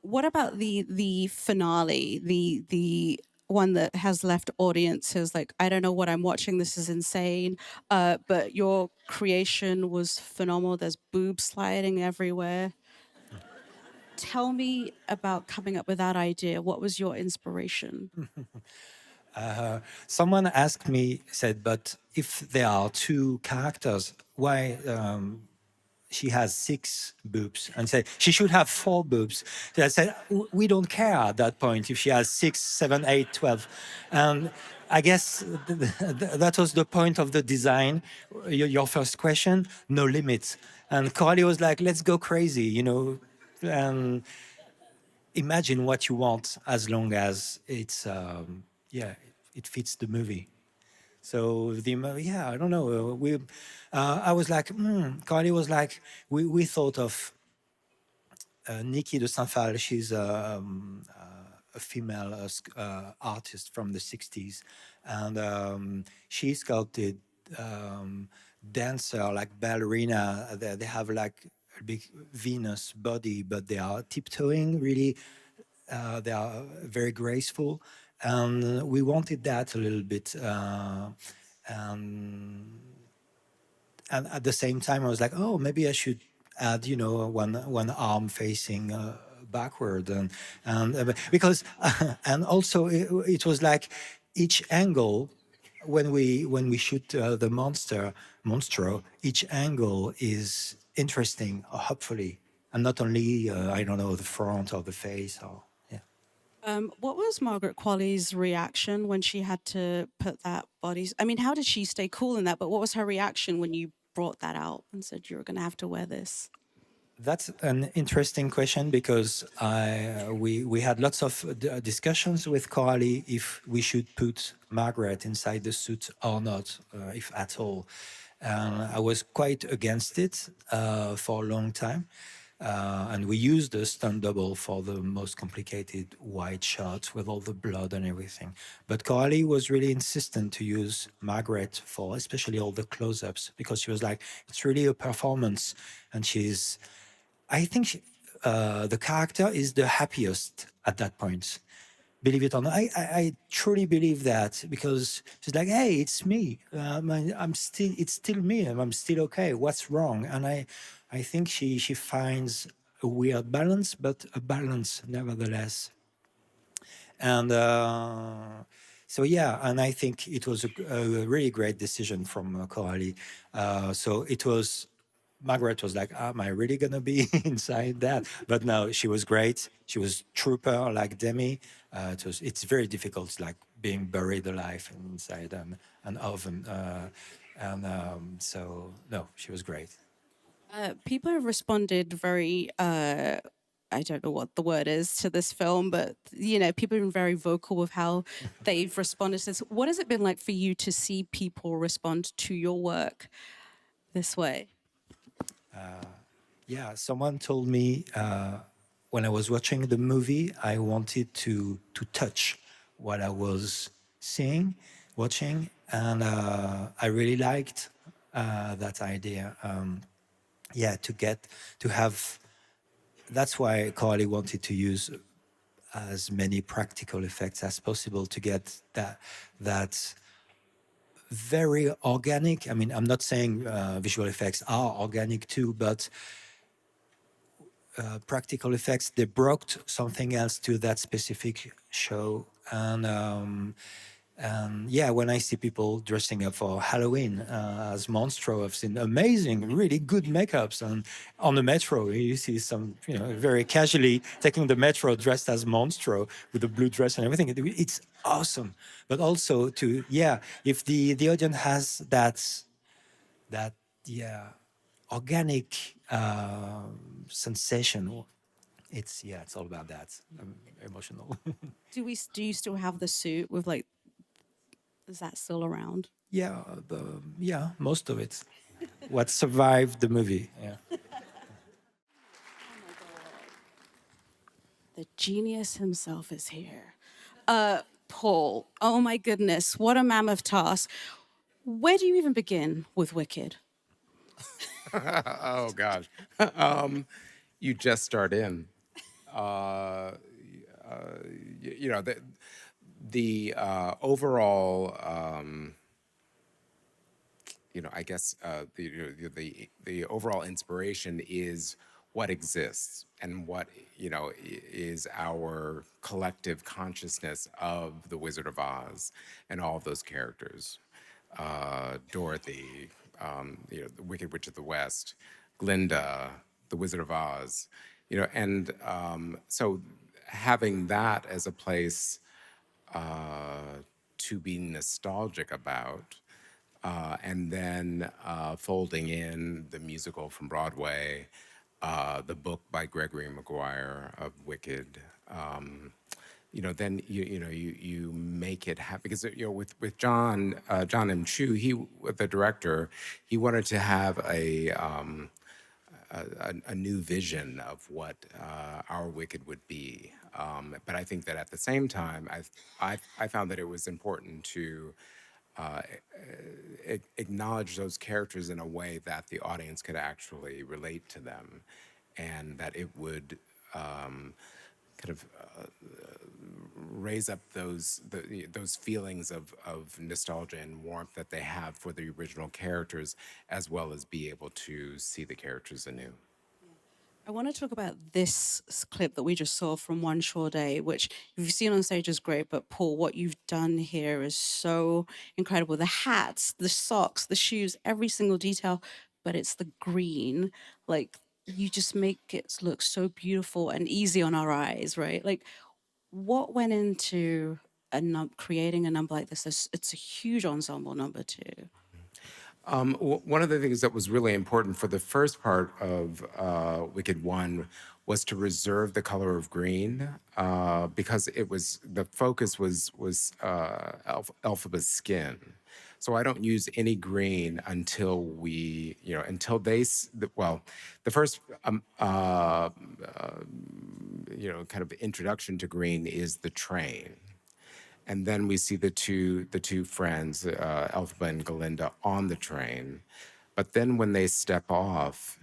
What about the finale, the one that has left audiences like, I don't know what I'm watching, this is insane, but your creation was phenomenal. There's boob sliding everywhere. Tell me about coming up with that idea. What was your inspiration? Someone asked me, said, but if there are two characters, why she has 6 boobs? And said she should have 4 boobs. So I said, we don't care at that point if she has 6, 7, 8, 12. And I guess that was the point of the design. Your first question, no limits. And Coralie was like, let's go crazy, and imagine what you want as long as it's, it fits the movie. So I don't know. I was like, Carly was like, we thought of Nikki de Saint-Phal. She's a female artist from the 60s. And she sculpted dancer, like ballerina. They have like a big Venus body, but they are tiptoeing really. They are very graceful. And we wanted that a little bit. And at the same time, I was like, oh, maybe I should add, one arm facing backward. And because, and also it was like each angle when we shoot the monstro, each angle is interesting, hopefully, and not only I don't know, the front or the face or yeah. What was Margaret Qualley's reaction when she had to put that body? I mean, how did she stay cool in that? But what was her reaction when you brought that out and said you were going to have to wear this? That's an interesting question because we had lots of discussions with Coralie if we should put Margaret inside the suit or not, if at all. I was quite against it for a long time. And we used a stunt double for the most complicated wide shots with all the blood and everything. But Coralie was really insistent to use Margaret for especially all the close-ups because she was like, it's really a performance. And I think the character is the happiest at that point. Believe it or not, I truly believe that because she's like, hey, it's me. It's still me. I'm still okay. What's wrong? And I think she finds a weird balance, but a balance nevertheless. And so yeah, and I think it was a really great decision from Coralie. So it was. Margaret was like, am I really going to be inside that? But no, she was great. She was trooper like Demi. It's very difficult, like being buried alive inside an oven. So, no, she was great. People have responded very, I don't know what the word is to this film, but, you know, people have been very vocal with how they've responded to this. What has it been like for you to see people respond to your work this way? Yeah, someone told me when I was watching the movie, I wanted to touch what I was seeing, watching, and I really liked that idea. Yeah, to have. That's why Carly wanted to use as many practical effects as possible to get that very organic. I mean, I'm not saying visual effects are organic too, but practical effects, they brought something else to that specific show. And yeah, when I see people dressing up for Halloween as Monstro, I've seen amazing, really good makeups. And on the metro, you see some, very casually taking the metro dressed as Monstro with the blue dress and everything. It's awesome. But also if the audience has that organic sensation, it's all about that. I'm emotional. Do you still have the suit with like, is that still around? Yeah, most of it. What survived the movie? Yeah. The genius himself is here. Paul, oh my goodness, what a mammoth task. Where do you even begin with Wicked? Oh gosh, you just start in. The overall, I guess the overall inspiration is what exists and what is our collective consciousness of the Wizard of Oz and all of those characters. Dorothy, the Wicked Witch of the West, Glinda, the Wizard of Oz, and so having that as a place to be nostalgic about, and then folding in the musical from Broadway, the book by Gregory Maguire of Wicked. Then you make it happen because with John M. Chu, the director, he wanted to have a new vision of what our Wicked would be. But I think that at the same time, I found that it was important to acknowledge those characters in a way that the audience could actually relate to them, and that it would kind of raise up those feelings of nostalgia and warmth that they have for the original characters, as well as be able to see the characters anew. I want to talk about this clip that we just saw from One Shore Day, which if you've seen on stage is great, but Paul, what you've done here is so incredible. The hats, the socks, the shoes, every single detail, but it's the green. Like, you just make it look so beautiful and easy on our eyes, right? Like, what went into creating a number like this? It's a huge ensemble number too. One of the things that was really important for the first part of Wicked One was to reserve the color of green because it was the focus was Elphaba's skin. So I don't use any green until we, until well, the first, kind of introduction to green is the train. And then we see the two friends, Elphaba and Galinda, on the train. But then when they step off,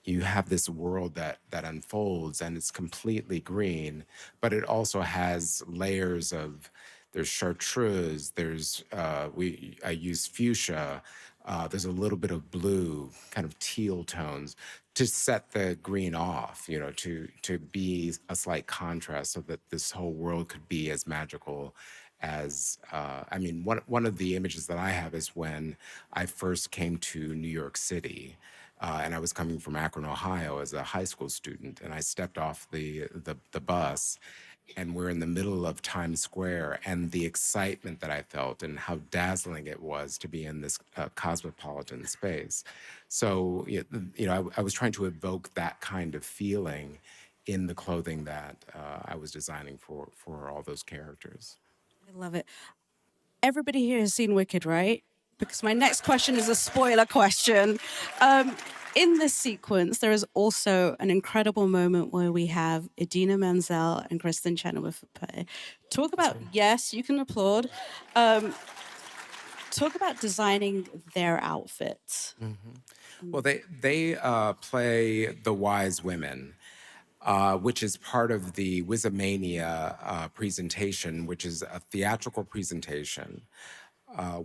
you have this world that unfolds, and it's completely green, but it also has layers of, there's chartreuse, there's I use fuchsia, there's a little bit of blue, kind of teal tones, to set the green off, to be a slight contrast so that this whole world could be as magical as, one of the images that I have is when I first came to New York City, and I was coming from Akron, Ohio as a high school student, and I stepped off the bus, and we're in the middle of Times Square, and the excitement that I felt and how dazzling it was to be in this cosmopolitan space. So, I was trying to evoke that kind of feeling in the clothing that I was designing for all those characters. I love it. Everybody here has seen Wicked, right? Because my next question is a spoiler question. In this sequence, there is also an incredible moment where we have Idina Menzel and Kristen Chenoweth. Talk about, yes, you can applaud. Talk about designing their outfits. Well, they play the wise women, which is part of the Wizamania presentation, which is a theatrical presentation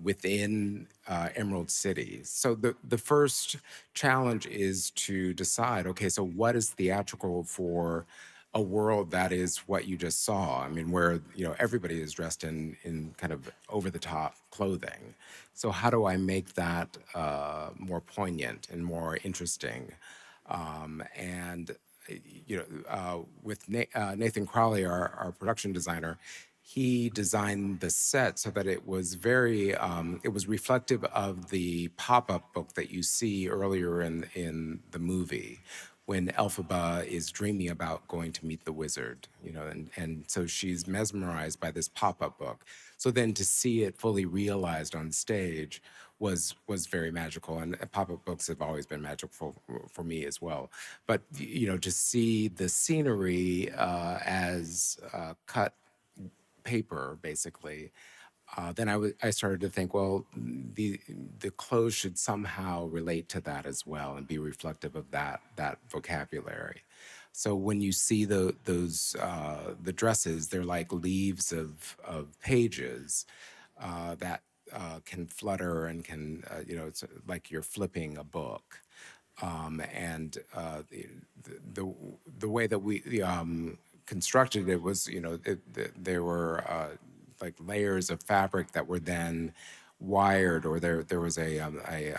within Emerald City. So the first challenge is to decide, okay, so what is theatrical for a world that is what you just saw? I mean, where everybody is dressed in kind of over-the-top clothing. So how do I make that more poignant and more interesting? With Nathan Crowley, our production designer, he designed the set so that it was it was reflective of the pop-up book that you see earlier in the movie, when Elphaba is dreaming about going to meet the wizard, and so she's mesmerized by this pop-up book. So then to see it fully realized on stage was very magical, and pop-up books have always been magical for me as well. But to see the scenery as cut paper, basically, then I started to think, well, the clothes should somehow relate to that as well and be reflective of that vocabulary. So when you see the dresses, they're like leaves of pages that can flutter and can, it's like you're flipping a book. And the way that we constructed it was, there were like layers of fabric that were then wired, or there was a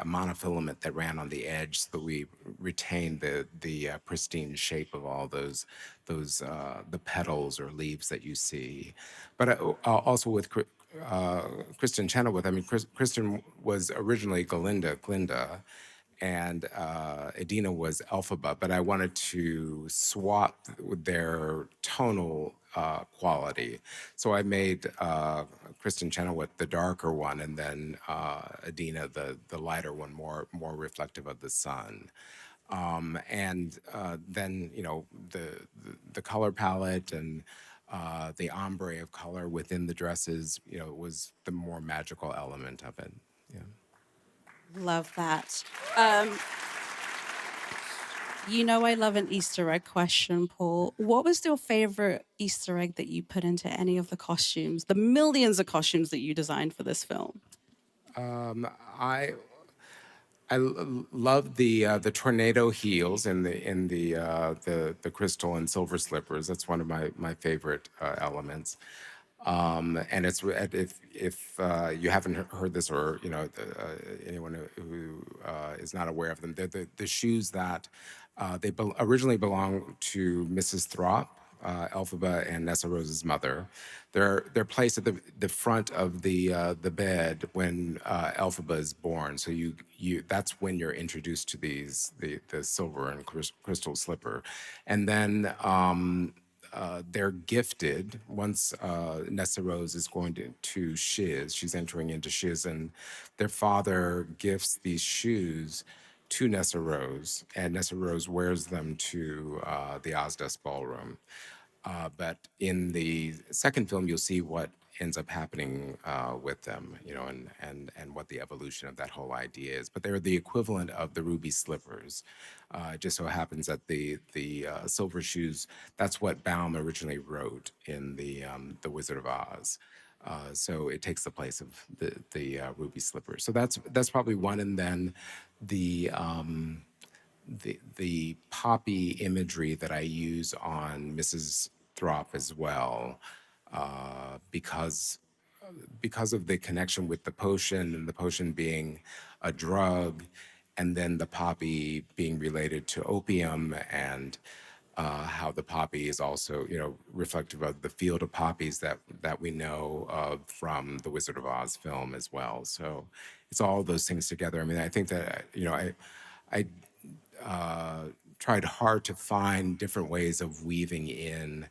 monofilament that ran on the edge, so that we retained the pristine shape of all those the petals or leaves that you see. But also with Kristen Chenoweth, I mean, Kristen was originally Glinda, and Idina was Elphaba, but I wanted to swap their tonal quality. So I made Kristen Chenoweth the darker one, and then Idina the lighter one, more reflective of the sun. And then the color palette and the ombre of color within the dresses, was the more magical element of it. Yeah. Love that. I love an Easter egg question, Paul. What was your favorite Easter egg that you put into any of the costumes, the millions of costumes that you designed for this film? love the tornado heels and the crystal and silver slippers. That's one of my favorite elements. And it's if you haven't heard this, or anyone who is not aware of them, they're the shoes that originally belonged to Mrs. Throp, Elphaba and Nessa Rose's mother. They're placed at the front of the bed when Elphaba is born. So you that's when you're introduced to the silver and crystal slipper, and then. They're gifted once Nessa Rose is going to Shiz. She's entering into Shiz, and their father gifts these shoes to Nessa Rose, and Nessa Rose wears them to the Ozdas ballroom. But in the second film, you'll see what ends up happening with them, and what the evolution of that whole idea is. But they're the equivalent of the ruby slippers. It just so happens that the silver shoes, that's what Baum originally wrote in the Wizard of Oz. So it takes the place of the ruby slippers. So that's probably one, and then the the poppy imagery that I use on Mrs. Throp as well, because of the connection with the potion, and the potion being a drug, and then the poppy being related to opium, and how the poppy is also, reflective of the field of poppies that we know of from the Wizard of Oz film as well. So it's all those things together. I mean, I think that I tried hard to find different ways of weaving in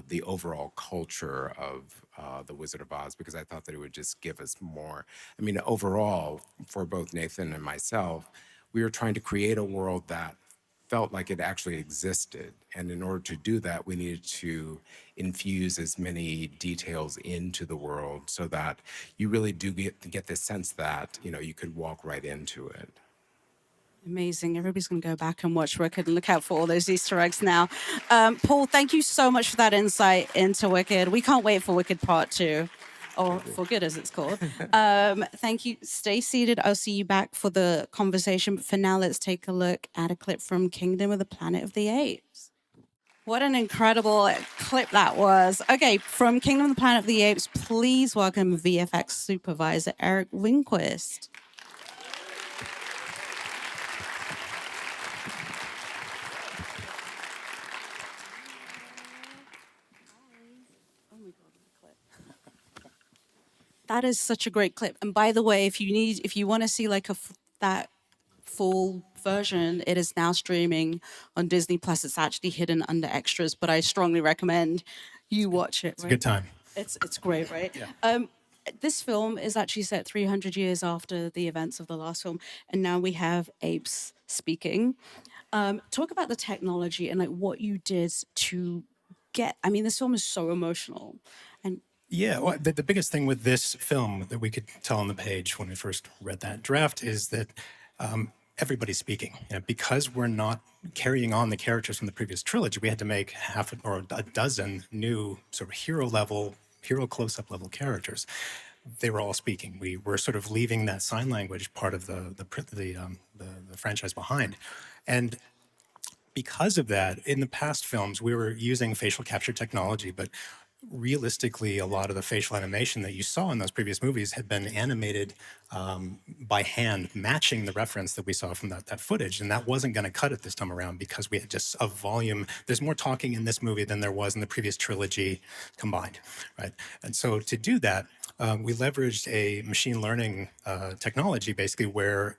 the overall culture of the Wizard of Oz, because I thought that it would just give us more. I mean, overall, for both Nathan and myself, we were trying to create a world that felt like it actually existed. And in order to do that, we needed to infuse as many details into the world so that you really do get the sense that, you could walk right into it. Amazing. Everybody's going to go back and watch Wicked and look out for all those Easter eggs now. Paul, thank you so much for that insight into Wicked. We can't wait for Wicked Part 2, or For Good as it's called. Thank you. Stay seated. I'll see you back for the conversation. But for now, let's take a look at a clip from Kingdom of the Planet of the Apes. What an incredible clip that was. Okay, from Kingdom of the Planet of the Apes, please welcome VFX supervisor Eric Winquist. That is such a great clip. And by the way, if you want to see like that full version, it is now streaming on Disney Plus. It's actually hidden under extras, but I strongly recommend you watch it. It's a good time. It's great, right? Yeah. This film is actually set 300 years after the events of the last film, and now we have apes speaking. Talk about the technology and like what you did to get. I mean, this film is so emotional, and Yeah, well, the biggest thing with this film that we could tell on the page when we first read that draft is that everybody's speaking. Because we're not carrying on the characters from the previous trilogy, we had to make half or a dozen new sort of hero close-up level characters. They were all speaking. We were sort of leaving that sign language part of the franchise behind, and because of that, in the past films, we were using facial capture technology, but realistically, a lot of the facial animation that you saw in those previous movies had been animated by hand, matching the reference that we saw from that footage. And that wasn't going to cut it this time around because we had just a volume. There's more talking in this movie than there was in the previous trilogy combined, right? And so to do that, we leveraged a machine learning technology, basically, where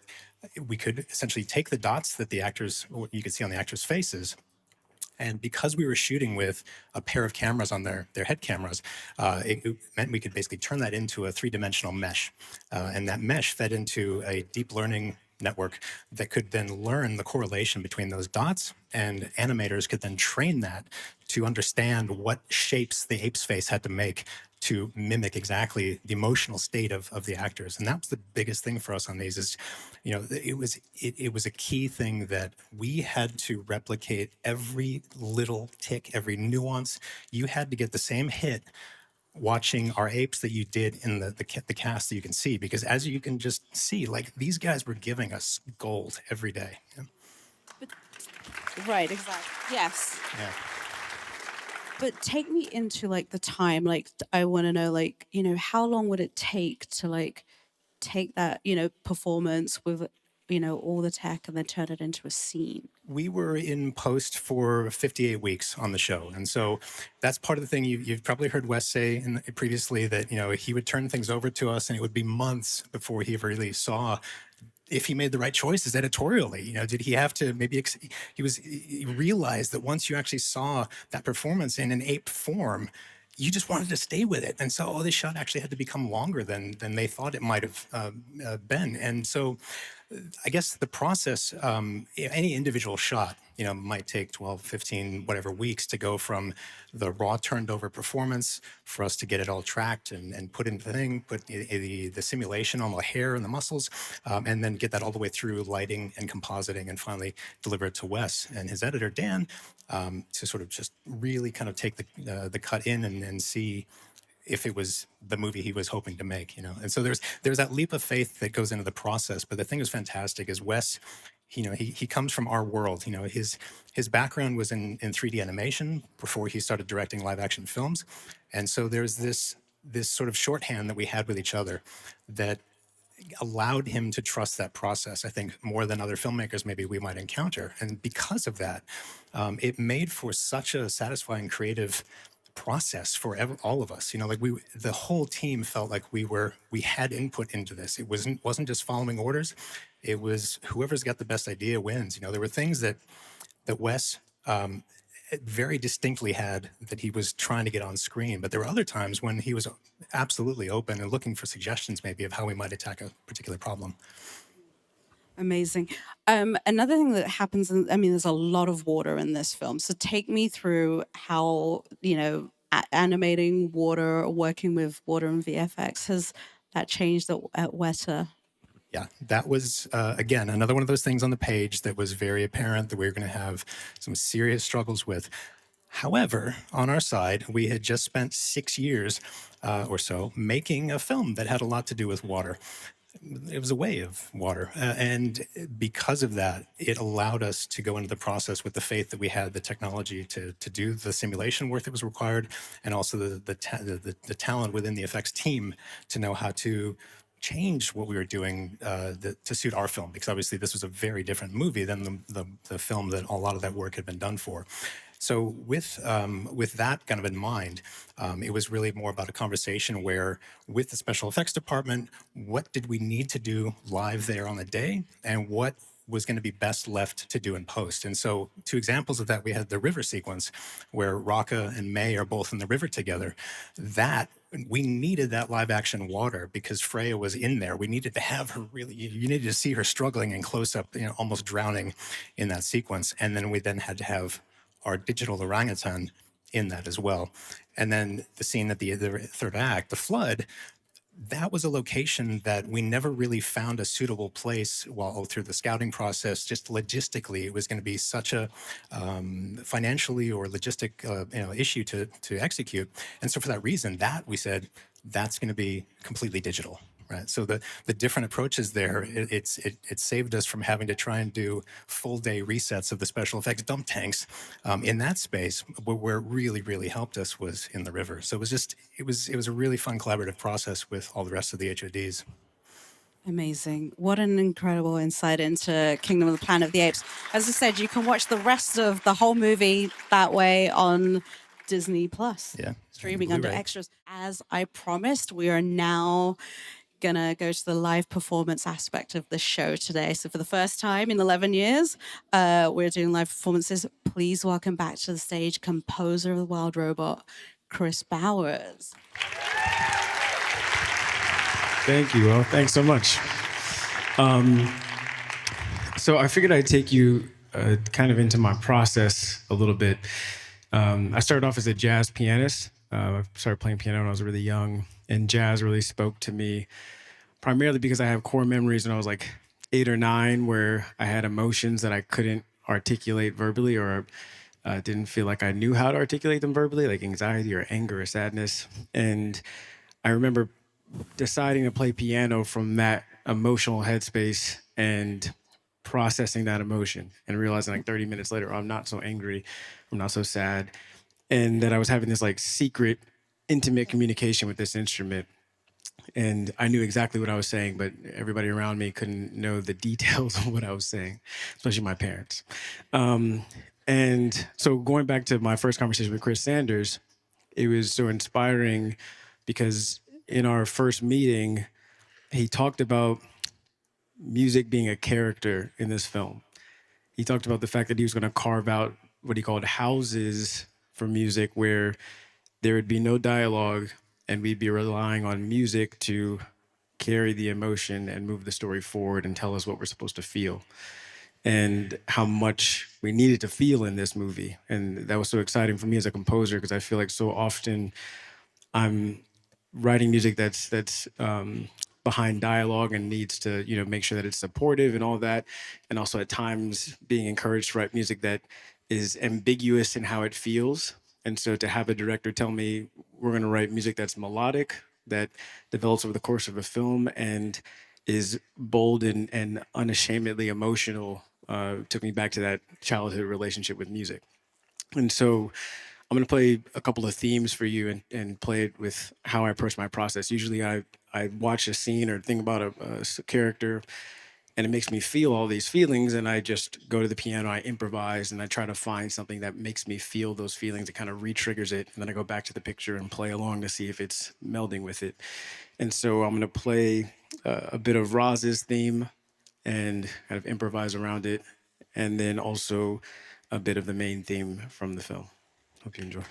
we could essentially take the dots that the actors, you could see on the actors' faces, and because we were shooting with a pair of cameras on their head cameras, it meant we could basically turn that into a three-dimensional mesh. And that mesh fed into a deep learning network that could then learn the correlation between those dots, and animators could then train that to understand what shapes the ape's face had to make to mimic exactly the emotional state of the actors. And that was the biggest thing for us on these is, it was a key thing that we had to replicate every little tick, every nuance. You had to get the same hit watching our apes that you did in the cast that you can see, because as you can just see, like these guys were giving us gold every day. Yeah. Right, exactly. Yes. Yeah. But take me into like the time, like I want to know, like, you know, how long would it take to like take that, you know, performance with, you know, all the tech and then turn it into a scene? We were in post for 58 weeks on the show. And so that's part of the thing you've probably heard Wes say previously, that, you know, he would turn things over to us and it would be months before he really saw if he made the right choices editorially. You know, did he have to maybe, he realized that once you actually saw that performance in an ape form, you just wanted to stay with it. And so this shot actually had to become longer than they thought it might have been. And so I guess the process, any individual shot, you know, might take 12, 15, whatever weeks to go from the raw turned over performance for us to get it all tracked and put in the thing, put the simulation on the hair and the muscles, and then get that all the way through lighting and compositing and finally deliver it to Wes and his editor, Dan, to sort of just really kind of take the cut in and see if it was the movie he was hoping to make, you know. And so there's that leap of faith that goes into the process. But the thing that's fantastic is Wes, you know, he comes from our world. You know, his background was in 3D animation before he started directing live action films. And so there's this sort of shorthand that we had with each other that allowed him to trust that process, I think, more than other filmmakers maybe we might encounter. And because of that, it made for such a satisfying creative process for all of us. You know, like the whole team felt like we had input into this. It wasn't just following orders. It was whoever's got the best idea wins. You know, there were things that Wes very distinctly had that he was trying to get on screen, but there were other times when he was absolutely open and looking for suggestions maybe of how we might attack a particular problem. Amazing. Another thing that happens, I mean, there's a lot of water in this film. So take me through how, you know, animating water or working with water and VFX, has that changed at Weta? Yeah, that was, again, another one of those things on the page that was very apparent that we were going to have some serious struggles with. However, on our side, we had just spent 6 years or so making a film that had a lot to do with water. It was a way of water. And because of that, it allowed us to go into the process with the faith that we had the technology to do the simulation work that was required, and also the talent within the effects team to know how to change what we were doing to suit our film, because obviously this was a very different movie than the film that a lot of that work had been done for. So with that kind of in mind, it was really more about a conversation where, with the special effects department, what did we need to do live there on the day, and what was going to be best left to do in post. And so 2 examples of that, we had the river sequence where Raka and May are both in the river together. That we needed that live action water because Freya was in there. We needed to have her really, you needed to see her struggling in close up, you know, almost drowning in that sequence. And then we had to have our digital orangutan in that as well. And then the scene at the third act, the flood, that was a location that we never really found a suitable place through the scouting process. Just logistically, it was going to be such a financially or logistic issue to execute. And so for that reason, that we said, that's going to be completely digital. Right. So the different approaches there, it saved us from having to try and do full day resets of the special effects dump tanks in that space. But where it really, really helped us was in the river. So it was a really fun collaborative process with all the rest of the HODs. Amazing. What an incredible insight into Kingdom of the Planet of the Apes. As I said, you can watch the rest of the whole movie that way on Disney Plus. Yeah. Streaming under extras. As I promised, we are now gonna go to the live performance aspect of the show today. So for the first time in 11 years, we're doing live performances. Please welcome back to the stage composer of The Wild Robot, Chris Bowers. Thank you. Well, thanks so much. So I figured I'd take you kind of into my process a little bit. I started off as a jazz pianist. I started playing piano when I was really young, and jazz really spoke to me primarily because I have core memories when I was like 8 or 9 where I had emotions that I couldn't articulate verbally or Didn't feel like I knew how to articulate them verbally, like anxiety or anger or sadness. And I remember deciding to play piano from that emotional headspace and processing that emotion and realizing like 30 minutes later, oh, I'm not so angry, I'm not so sad. And that I was having this like secret, intimate communication with this instrument. And I knew exactly what I was saying, but everybody around me couldn't know the details of what I was saying, especially my parents. And so going back to my first conversation with Chris Sanders, it was so inspiring because in our first meeting, he talked about music being a character in this film. He talked about the fact that he was going to carve out what he called houses for music where there would be no dialogue and we'd be relying on music to carry the emotion and move the story forward and tell us what we're supposed to feel and how much we needed to feel in this movie. And that was so exciting for me as a composer because I feel like so often I'm writing music that's behind dialogue and needs to make sure that it's supportive and all that, and also at times being encouraged to write music that is ambiguous in how it feels. And so to have a director tell me we're going to write music that's melodic, that develops over the course of a film and is bold and unashamedly emotional, took me back to that childhood relationship with music. And so I'm going to play a couple of themes for you and play it with how I approach my process. Usually I watch a scene or think about a character and it makes me feel all these feelings, and I just go to the piano, I improvise, and I try to find something that makes me feel those feelings. It kind of re-triggers it, and then I go back to the picture and play along to see if it's melding with it. And so I'm going to play a bit of Roz's theme and kind of improvise around it, and then also a bit of the main theme from the film. Hope you enjoy.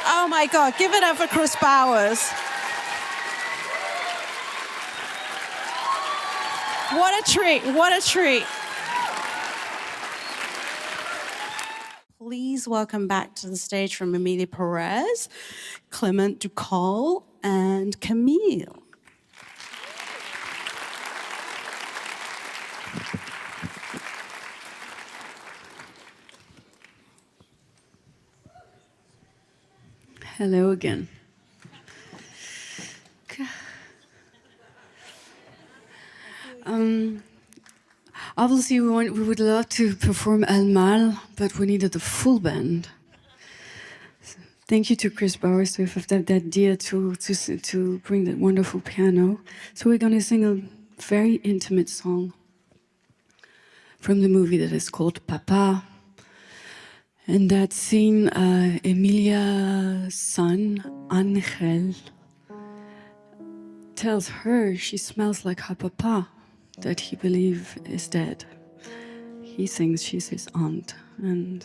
Oh my God, give it up for Chris Bowers. What a treat, what a treat. Please welcome back to the stage from Amelia Perez, Clement Ducol, and Camille. Hello again. Obviously, we would love to perform El Mal, but we needed a full band. Thank you to Chris Bowers for that idea to bring that wonderful piano. So we're going to sing a very intimate song from the movie that is called Papa. And that scene, Emilia's son, Angel, tells her she smells like her papa, that he believes is dead. He thinks she's his aunt, and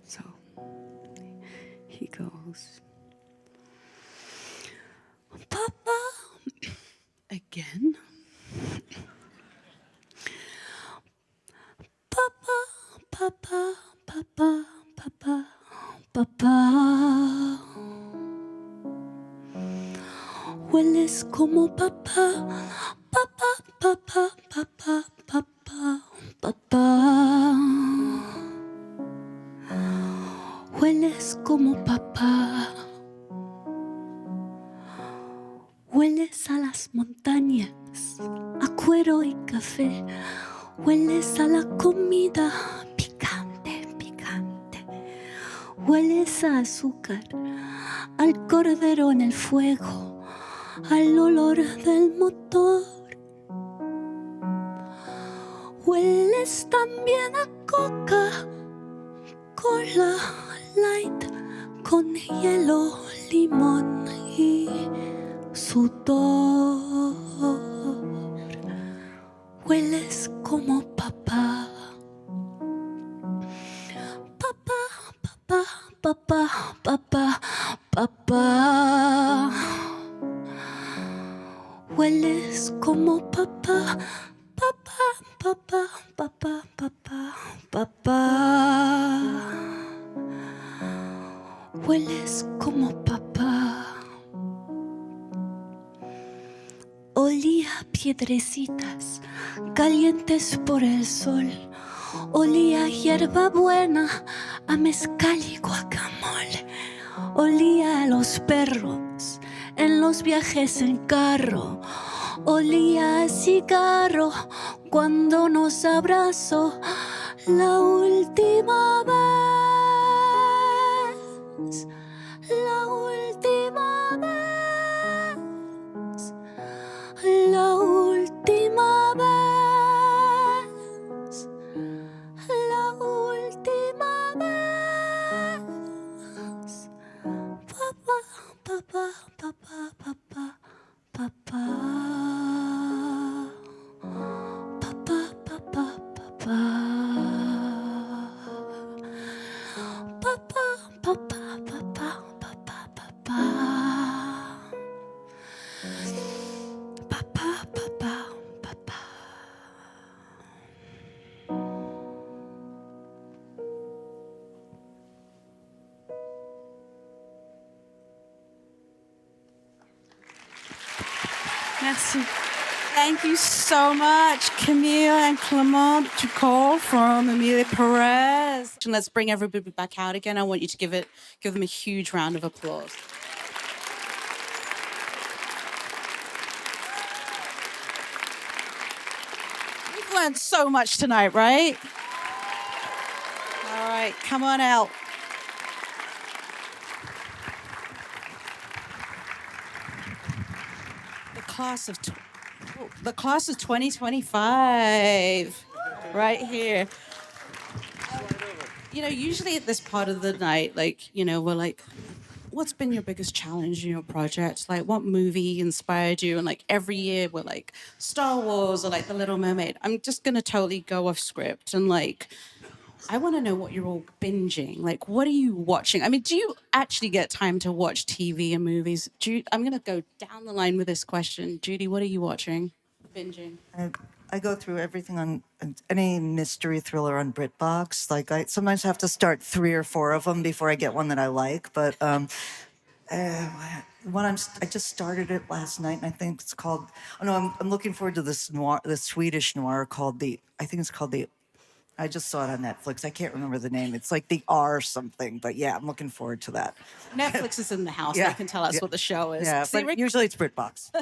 so he goes. Papa, again. Papa, papa, papa, papa, papa. Hueles como papá, papá, papá, papá, papá, papá. Hueles como papá. Hueles a las montañas, a cuero y café. Hueles a la comida picante, picante. Hueles a azúcar, al cordero en el fuego, al olor del motor. Hueles también a Coca-Cola light con hielo, limón y sudor. Hueles como papá. Papá, papá, papá, papá, papá. Hueles como papá. Papá, papá, papá, papá, papá. Hueles como papá. Olía a piedrecitas calientes por el sol. Olía a hierba buena, a mezcal y guacamole. Olía a los perros en los viajes en carro. Olía a cigarro cuando nos abrazó la última vez. La última vez. La última vez. La última vez. Papá, papá, papá, papá, papá. Papá, papá, papá. Papá, papá, papá, papá, papá. Papá, papá, papá. Merci. Thank you so much, Camille and Clement Ducol from Amelia Perez. And let's bring everybody back out again. I want you to give them a huge round of applause. We've learned so much tonight, right? All right, come on out. The class of 2025, right here. You know, usually at this part of the night, like, you know, we're like, what's been your biggest challenge in your project? Like, what movie inspired you? And like every year we're like Star Wars or like The Little Mermaid. I'm just gonna totally go off script and like, I want to know what you're all binging. Like, what are you watching? I mean, do you actually get time to watch TV and movies? I'm going to go down the line with this question. Judy, what are you watching? Binging. I go through everything on any mystery thriller on BritBox. Like I sometimes have to start 3 or 4 of them before I get one that I like. But one I just started it last night, and I think it's called. Oh no, I'm looking forward to this noir, the Swedish noir called the. I think it's called the. I just saw it on Netflix. I can't remember the name. It's like the R something, but yeah, I'm looking forward to that. Netflix is in the house. Yeah, They can tell us yeah. what the show is. Yeah, See, but usually it's BritBox.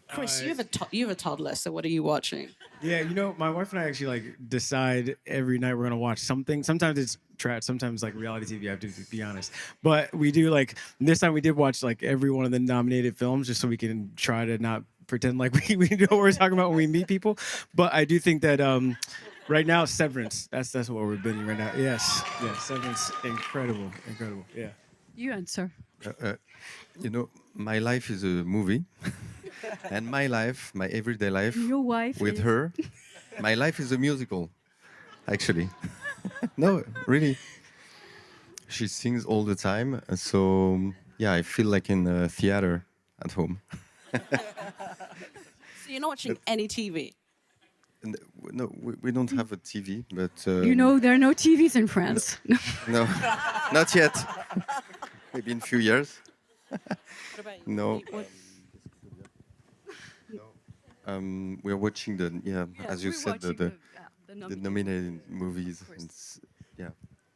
Chris, you have a toddler, so what are you watching? Yeah, you know, my wife and I actually like decide every night we're gonna watch something. Sometimes it's trash, sometimes like reality TV. I have to be honest, but we do like this time we did watch like every one of the nominated films just so we can try to not pretend like we know what we're talking about when we meet people. But I do think that right now Severance. That's what we're binging right now. Yes, Severance, incredible. Yeah. You answer. You know, my life is a movie, and my life, my everyday life, Your wife with is- her, my life is a musical, actually. No, really. She sings all the time, so yeah, I feel like in a theater at home. So you're not watching any TV. And, no, we don't have a TV, but You know, there are no TVs in France. no, not yet. Maybe in a few years. What about you? No. What- We're watching as you we're said, watching the nominated nominated movies. Yeah.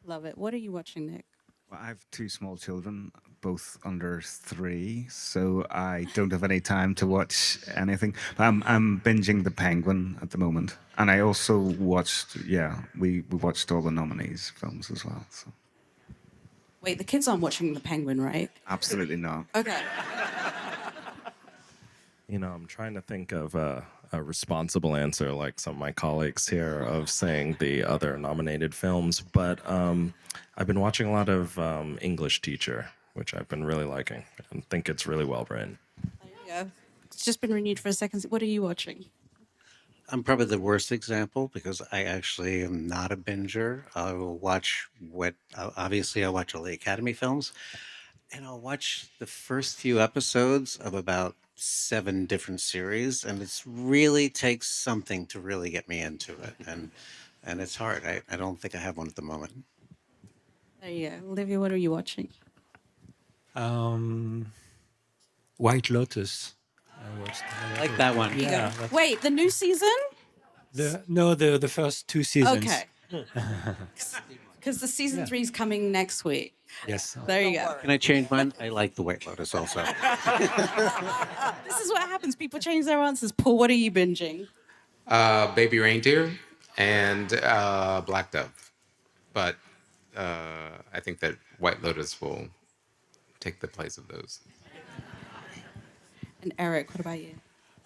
Love it. What are you watching, Nick? Well, I have 2 small children, both under 3, so I don't have any time to watch anything. I'm binging The Penguin at the moment, and I also watched. We watched all the nominees films as well. So Wait, the kids aren't watching The Penguin, right? absolutely not. Okay. You know, I'm trying to think of a responsible answer, like some of my colleagues here, of saying the other nominated films. But I've been watching a lot of English Teacher, which I've been really liking and think it's really well written. There you go. It's just been renewed for a second. What are you watching? I'm probably the worst example because I actually am not a binger. I will watch obviously I watch all the Academy films, and I'll watch the first few episodes of about 7 different series, and it's really takes something to really get me into it, and it's hard. I don't think I have one at the moment. There you go. Olivia, what are you watching? White Lotus. I like that one. You go. Yeah. Wait, the new season? The first 2 seasons. Okay. Because the season 3 is coming next week. Yes. There you go. Can I change mine? I like the White Lotus also. This is what happens. People change their answers. Paul, what are you binging? Baby Reindeer and Black Dove. But I think that White Lotus will take the place of those. And Eric, what about you?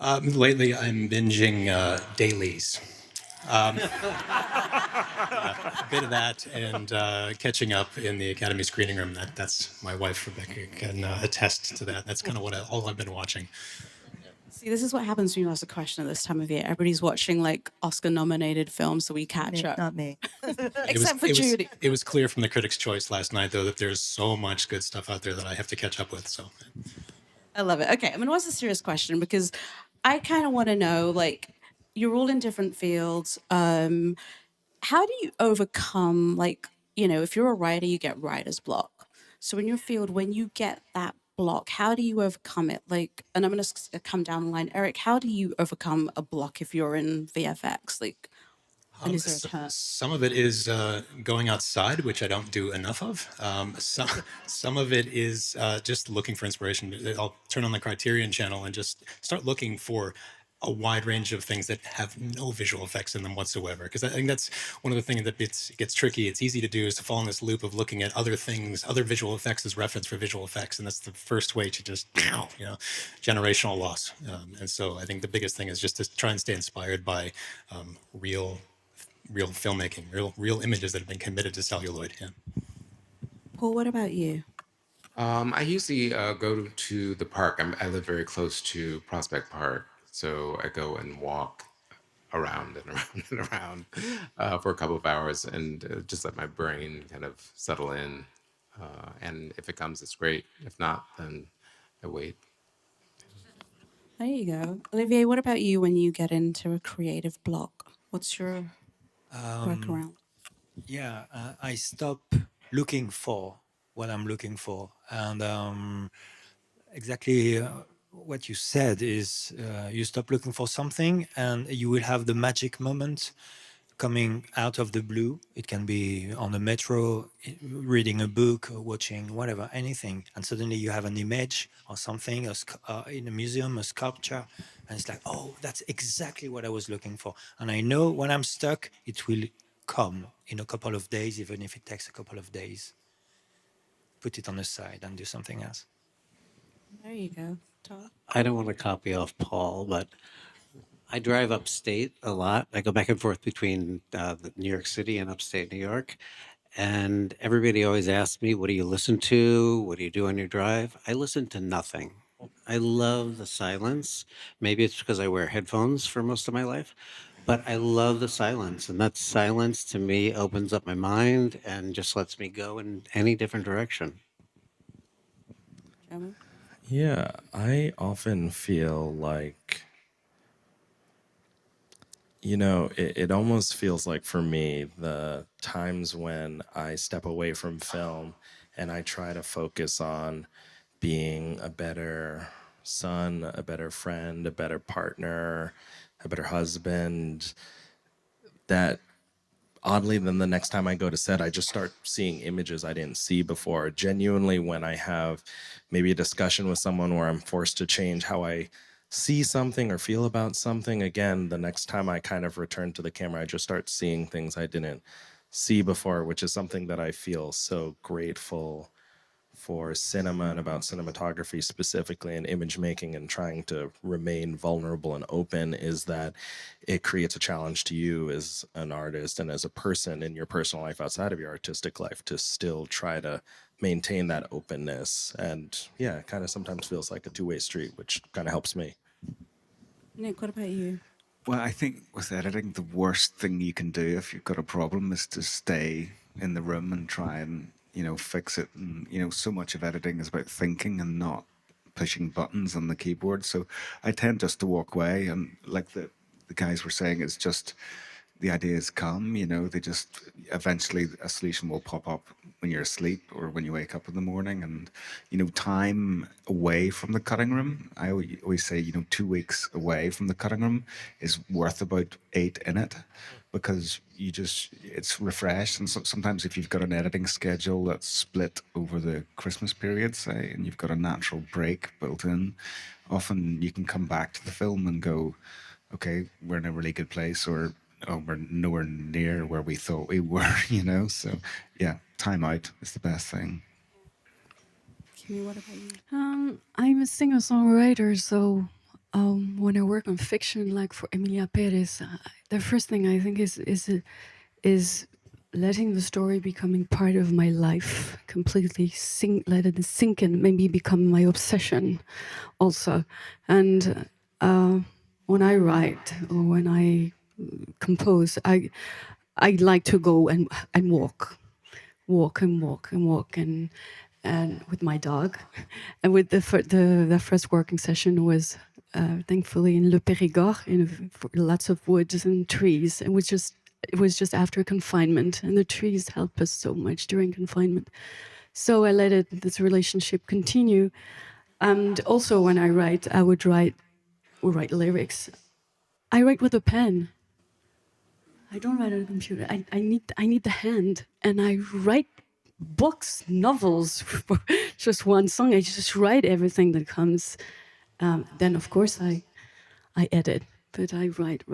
Lately, I'm binging dailies. A bit of that and catching up in the Academy screening room. That's my wife, Rebecca, can attest to that. That's kind of all I've been watching. See, this is what happens when you ask a question at this time of year. Everybody's watching like Oscar-nominated films, so we catch up. Not me. Except for Judy. It was clear from the Critics' Choice last night, though, that there's so much good stuff out there that I have to catch up with. So, I love it. Okay, I'm going to ask a serious question because I kind of want to know, like, you're all in different fields. How do you overcome, like, if you're a writer, you get writer's block. So in your field, when you get that block, how do you overcome it? Like, and I'm going to come down the line. Eric, how do you overcome a block if you're in VFX? Like, and is there a term? some of it is going outside, which I don't do enough of. Some of it is just looking for inspiration. I'll turn on the Criterion channel and just start looking for a wide range of things that have no visual effects in them whatsoever. Because I think that's one of the things that gets tricky. It's easy to do is to fall in this loop of looking at other things, other visual effects as reference for visual effects. And that's the first way to just, generational loss. And so I think the biggest thing is just to try and stay inspired by real filmmaking, real images that have been committed to celluloid. Yeah. Paul, what about you? I usually go to the park. I live very close to Prospect Park, so I go and walk around and around and around for a couple of hours and just let my brain kind of settle in. And if it comes, it's great. If not, then I wait. There you go. Olivier, what about you when you get into a creative block? What's your workaround? Yeah, I stop looking for what I'm looking for, and exactly what you said is you stop looking for something, and you will have the magic moment coming out of the blue. It can be on the metro, reading a book, or watching whatever, anything, and suddenly you have an image or something in a museum, a sculpture, and it's like, oh, that's exactly what I was looking for. And I know when I'm stuck, it will come in a couple of days, even if it takes a couple of days. Put it on the side and do something else. There you go. Todd? I don't want to copy off Paul, but I drive upstate a lot. I go back and forth between New York City and upstate New York. And everybody always asks me, what do you listen to? What do you do on your drive? I listen to nothing. I love the silence. Maybe it's because I wear headphones for most of my life, but I love the silence. And that silence to me opens up my mind and just lets me go in any different direction. Gemma? Yeah, I often feel like, it almost feels like for me, the times when I step away from film and I try to focus on being a better son, a better friend, a better partner, a better husband, that oddly, then the next time I go to set, I just start seeing images I didn't see before. Genuinely, when I have maybe a discussion with someone where I'm forced to change how I see something or feel about something, again, the next time I kind of return to the camera, I just start seeing things I didn't see before, which is something that I feel so grateful for cinema and about cinematography specifically and image making and trying to remain vulnerable and open, is that it creates a challenge to you as an artist and as a person in your personal life outside of your artistic life to still try to maintain that openness. And yeah, it kind of sometimes feels like a two-way street, which kind of helps me. Nick, what about you? Well, I think with editing, the worst thing you can do if you've got a problem is to stay in the room and try and, fix it. And, so much of editing is about thinking and not pushing buttons on the keyboard. So I tend just to walk away. And like the guys were saying, it's just the ideas come, they just eventually a solution will pop up when you're asleep or when you wake up in the morning. And, time away from the cutting room, I always say, 2 weeks away from the cutting room is worth about 8 in it, because it's refreshed. And sometimes if you've got an editing schedule that's split over the Christmas period, say, and you've got a natural break built in, often you can come back to the film and go, okay, we're in a really good place, or oh, we're nowhere near where we thought we were, So, yeah, time out is the best thing. Kimmy, what about you? I'm a singer-songwriter, so when I work on fiction, like for Emilia Perez, the first thing I think is letting the story becoming part of my life completely, let it sink in, maybe become my obsession also. And when I write or when I compose, I like to go and walk and with my dog. And with the first working session was thankfully in Le Périgord, lots of woods and trees. And it was just after confinement, and the trees helped us so much during confinement. So I let this relationship continue. And also when I write, I would write lyrics. I write with a pen. I don't write on a computer. I need the hand, and I write books, novels for just one song. I just write everything that comes. Then of course I edit, but I write.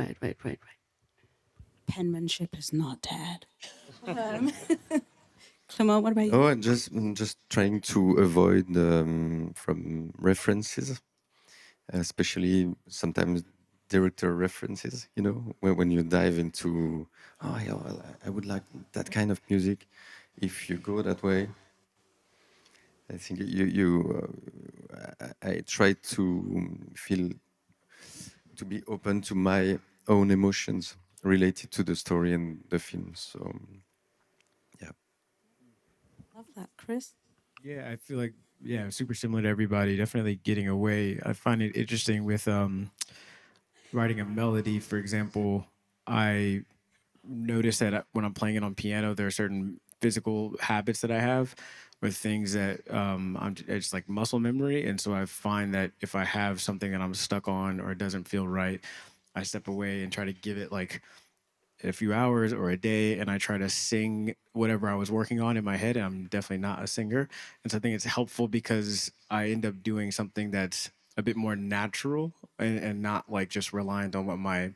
Penmanship is not dead. Clement, what about you? Oh, I'm just trying to avoid from references, especially sometimes director references. When you dive into, oh, yeah, well, I would like that kind of music. If you go that way, I think I try to feel to be open to my own emotions related to the story and the film. So, yeah. Love that, Chris. Yeah, I feel like super similar to everybody. Definitely getting away. I find it interesting with writing a melody, for example. I notice that when I'm playing it on piano, there are certain physical habits that I have, or things that it's like muscle memory. And so I find that if I have something that I'm stuck on or it doesn't feel right, I step away and try to give it like a few hours or a day, and I try to sing whatever I was working on in my head. I'm definitely not a singer, and so I think it's helpful because I end up doing something that's a bit more natural and not like just reliant on what my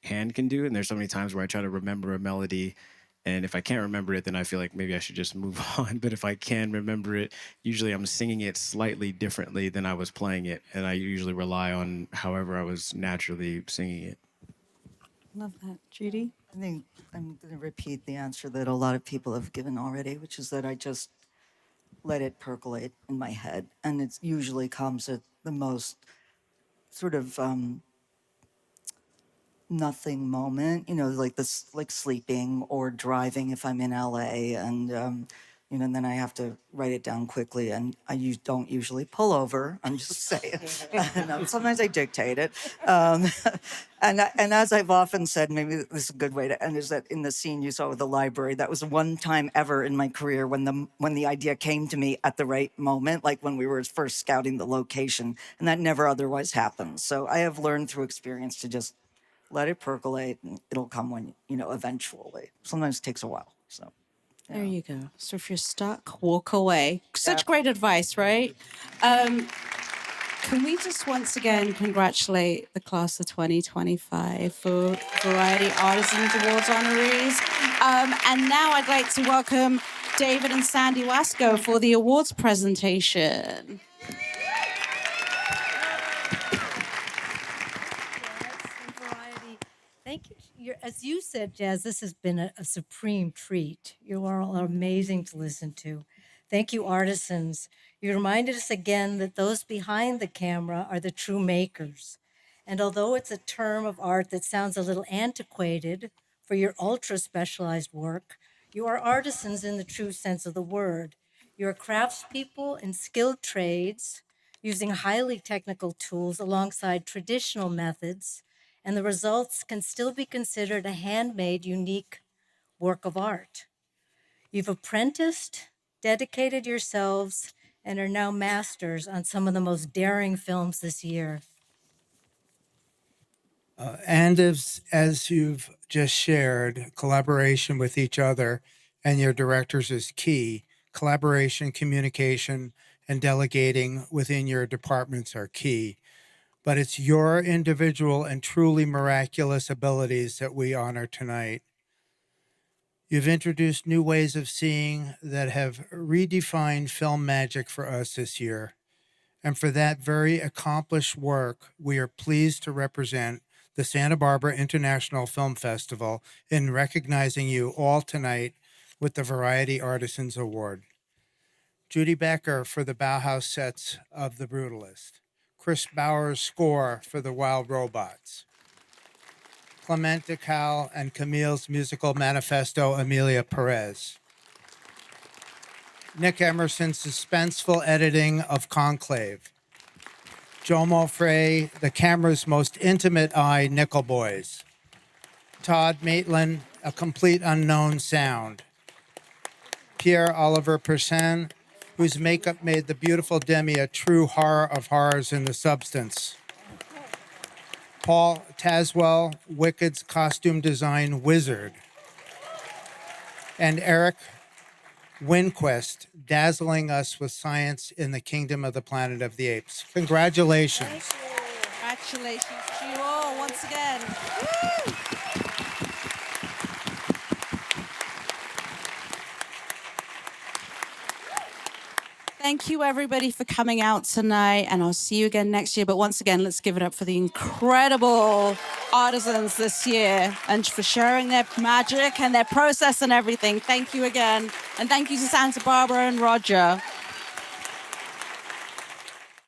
hand can do. And there's so many times where I try to remember a melody, and if I can't remember it, then I feel like maybe I should just move on. But if I can remember it, usually I'm singing it slightly differently than I was playing it, and I usually rely on however I was naturally singing it. Love that. Judy? I think I'm going to repeat the answer that a lot of people have given already, which is that I just let it percolate in my head. And it usually comes at the most sort of nothing moment, like this, like sleeping or driving if I'm in LA, and and then I have to write it down quickly, and I don't usually pull over. I'm just saying. Sometimes I dictate it, and as I've often said, maybe this is a good way to end, is that in the scene you saw with the library, that was one time ever in my career when the idea came to me at the right moment, like when we were first scouting the location, and that never otherwise happens. So I have learned through experience to just let it percolate, and it'll come when, eventually. Sometimes it takes a while, so. There you go. So if you're stuck, walk away. Such great advice, right? Can we just once again congratulate the class of 2025 for Variety Artisans Awards honorees. And now I'd like to welcome David and Sandy Wasco for the awards presentation. Thank you. As you said, Jazz, this has been a supreme treat. You are all amazing to listen to. Thank you, artisans. You reminded us again that those behind the camera are the true makers. And although it's a term of art that sounds a little antiquated for your ultra-specialized work, you are artisans in the true sense of the word. You are craftspeople in skilled trades, using highly technical tools alongside traditional methods, and the results can still be considered a handmade, unique work of art. You've apprenticed, dedicated yourselves, and are now masters on some of the most daring films this year. And as you've just shared, collaboration with each other and your directors is key. Collaboration, communication, and delegating within your departments are key. But it's your individual and truly miraculous abilities that we honor tonight. You've introduced new ways of seeing that have redefined film magic for us this year. And for that very accomplished work, we are pleased to represent the Santa Barbara International Film Festival in recognizing you all tonight with the Variety Artisans Award. Judy Becker for the Bauhaus sets of The Brutalist. Chris Bauer's score for The Wild Robots. Clement DeCal and Camille's musical manifesto, Amelia Perez. Nick Emerson's suspenseful editing of Conclave. Jomo Frey, the camera's most intimate eye, Nickel Boys. Todd Maitland, A Complete Unknown Sound. Pierre Oliver Persin, whose makeup made the beautiful Demi a true horror of horrors in the substance. Paul Taswell, Wicked's costume design wizard. And Eric Winquist, dazzling us with science in the kingdom of the Planet of the Apes. Congratulations. Congratulations to you all once again. Woo! Thank you, everybody, for coming out tonight, and I'll see you again next year. But once again, let's give it up for the incredible artisans this year and for sharing their magic and their process and everything. Thank you again, and thank you to Santa Barbara and Roger.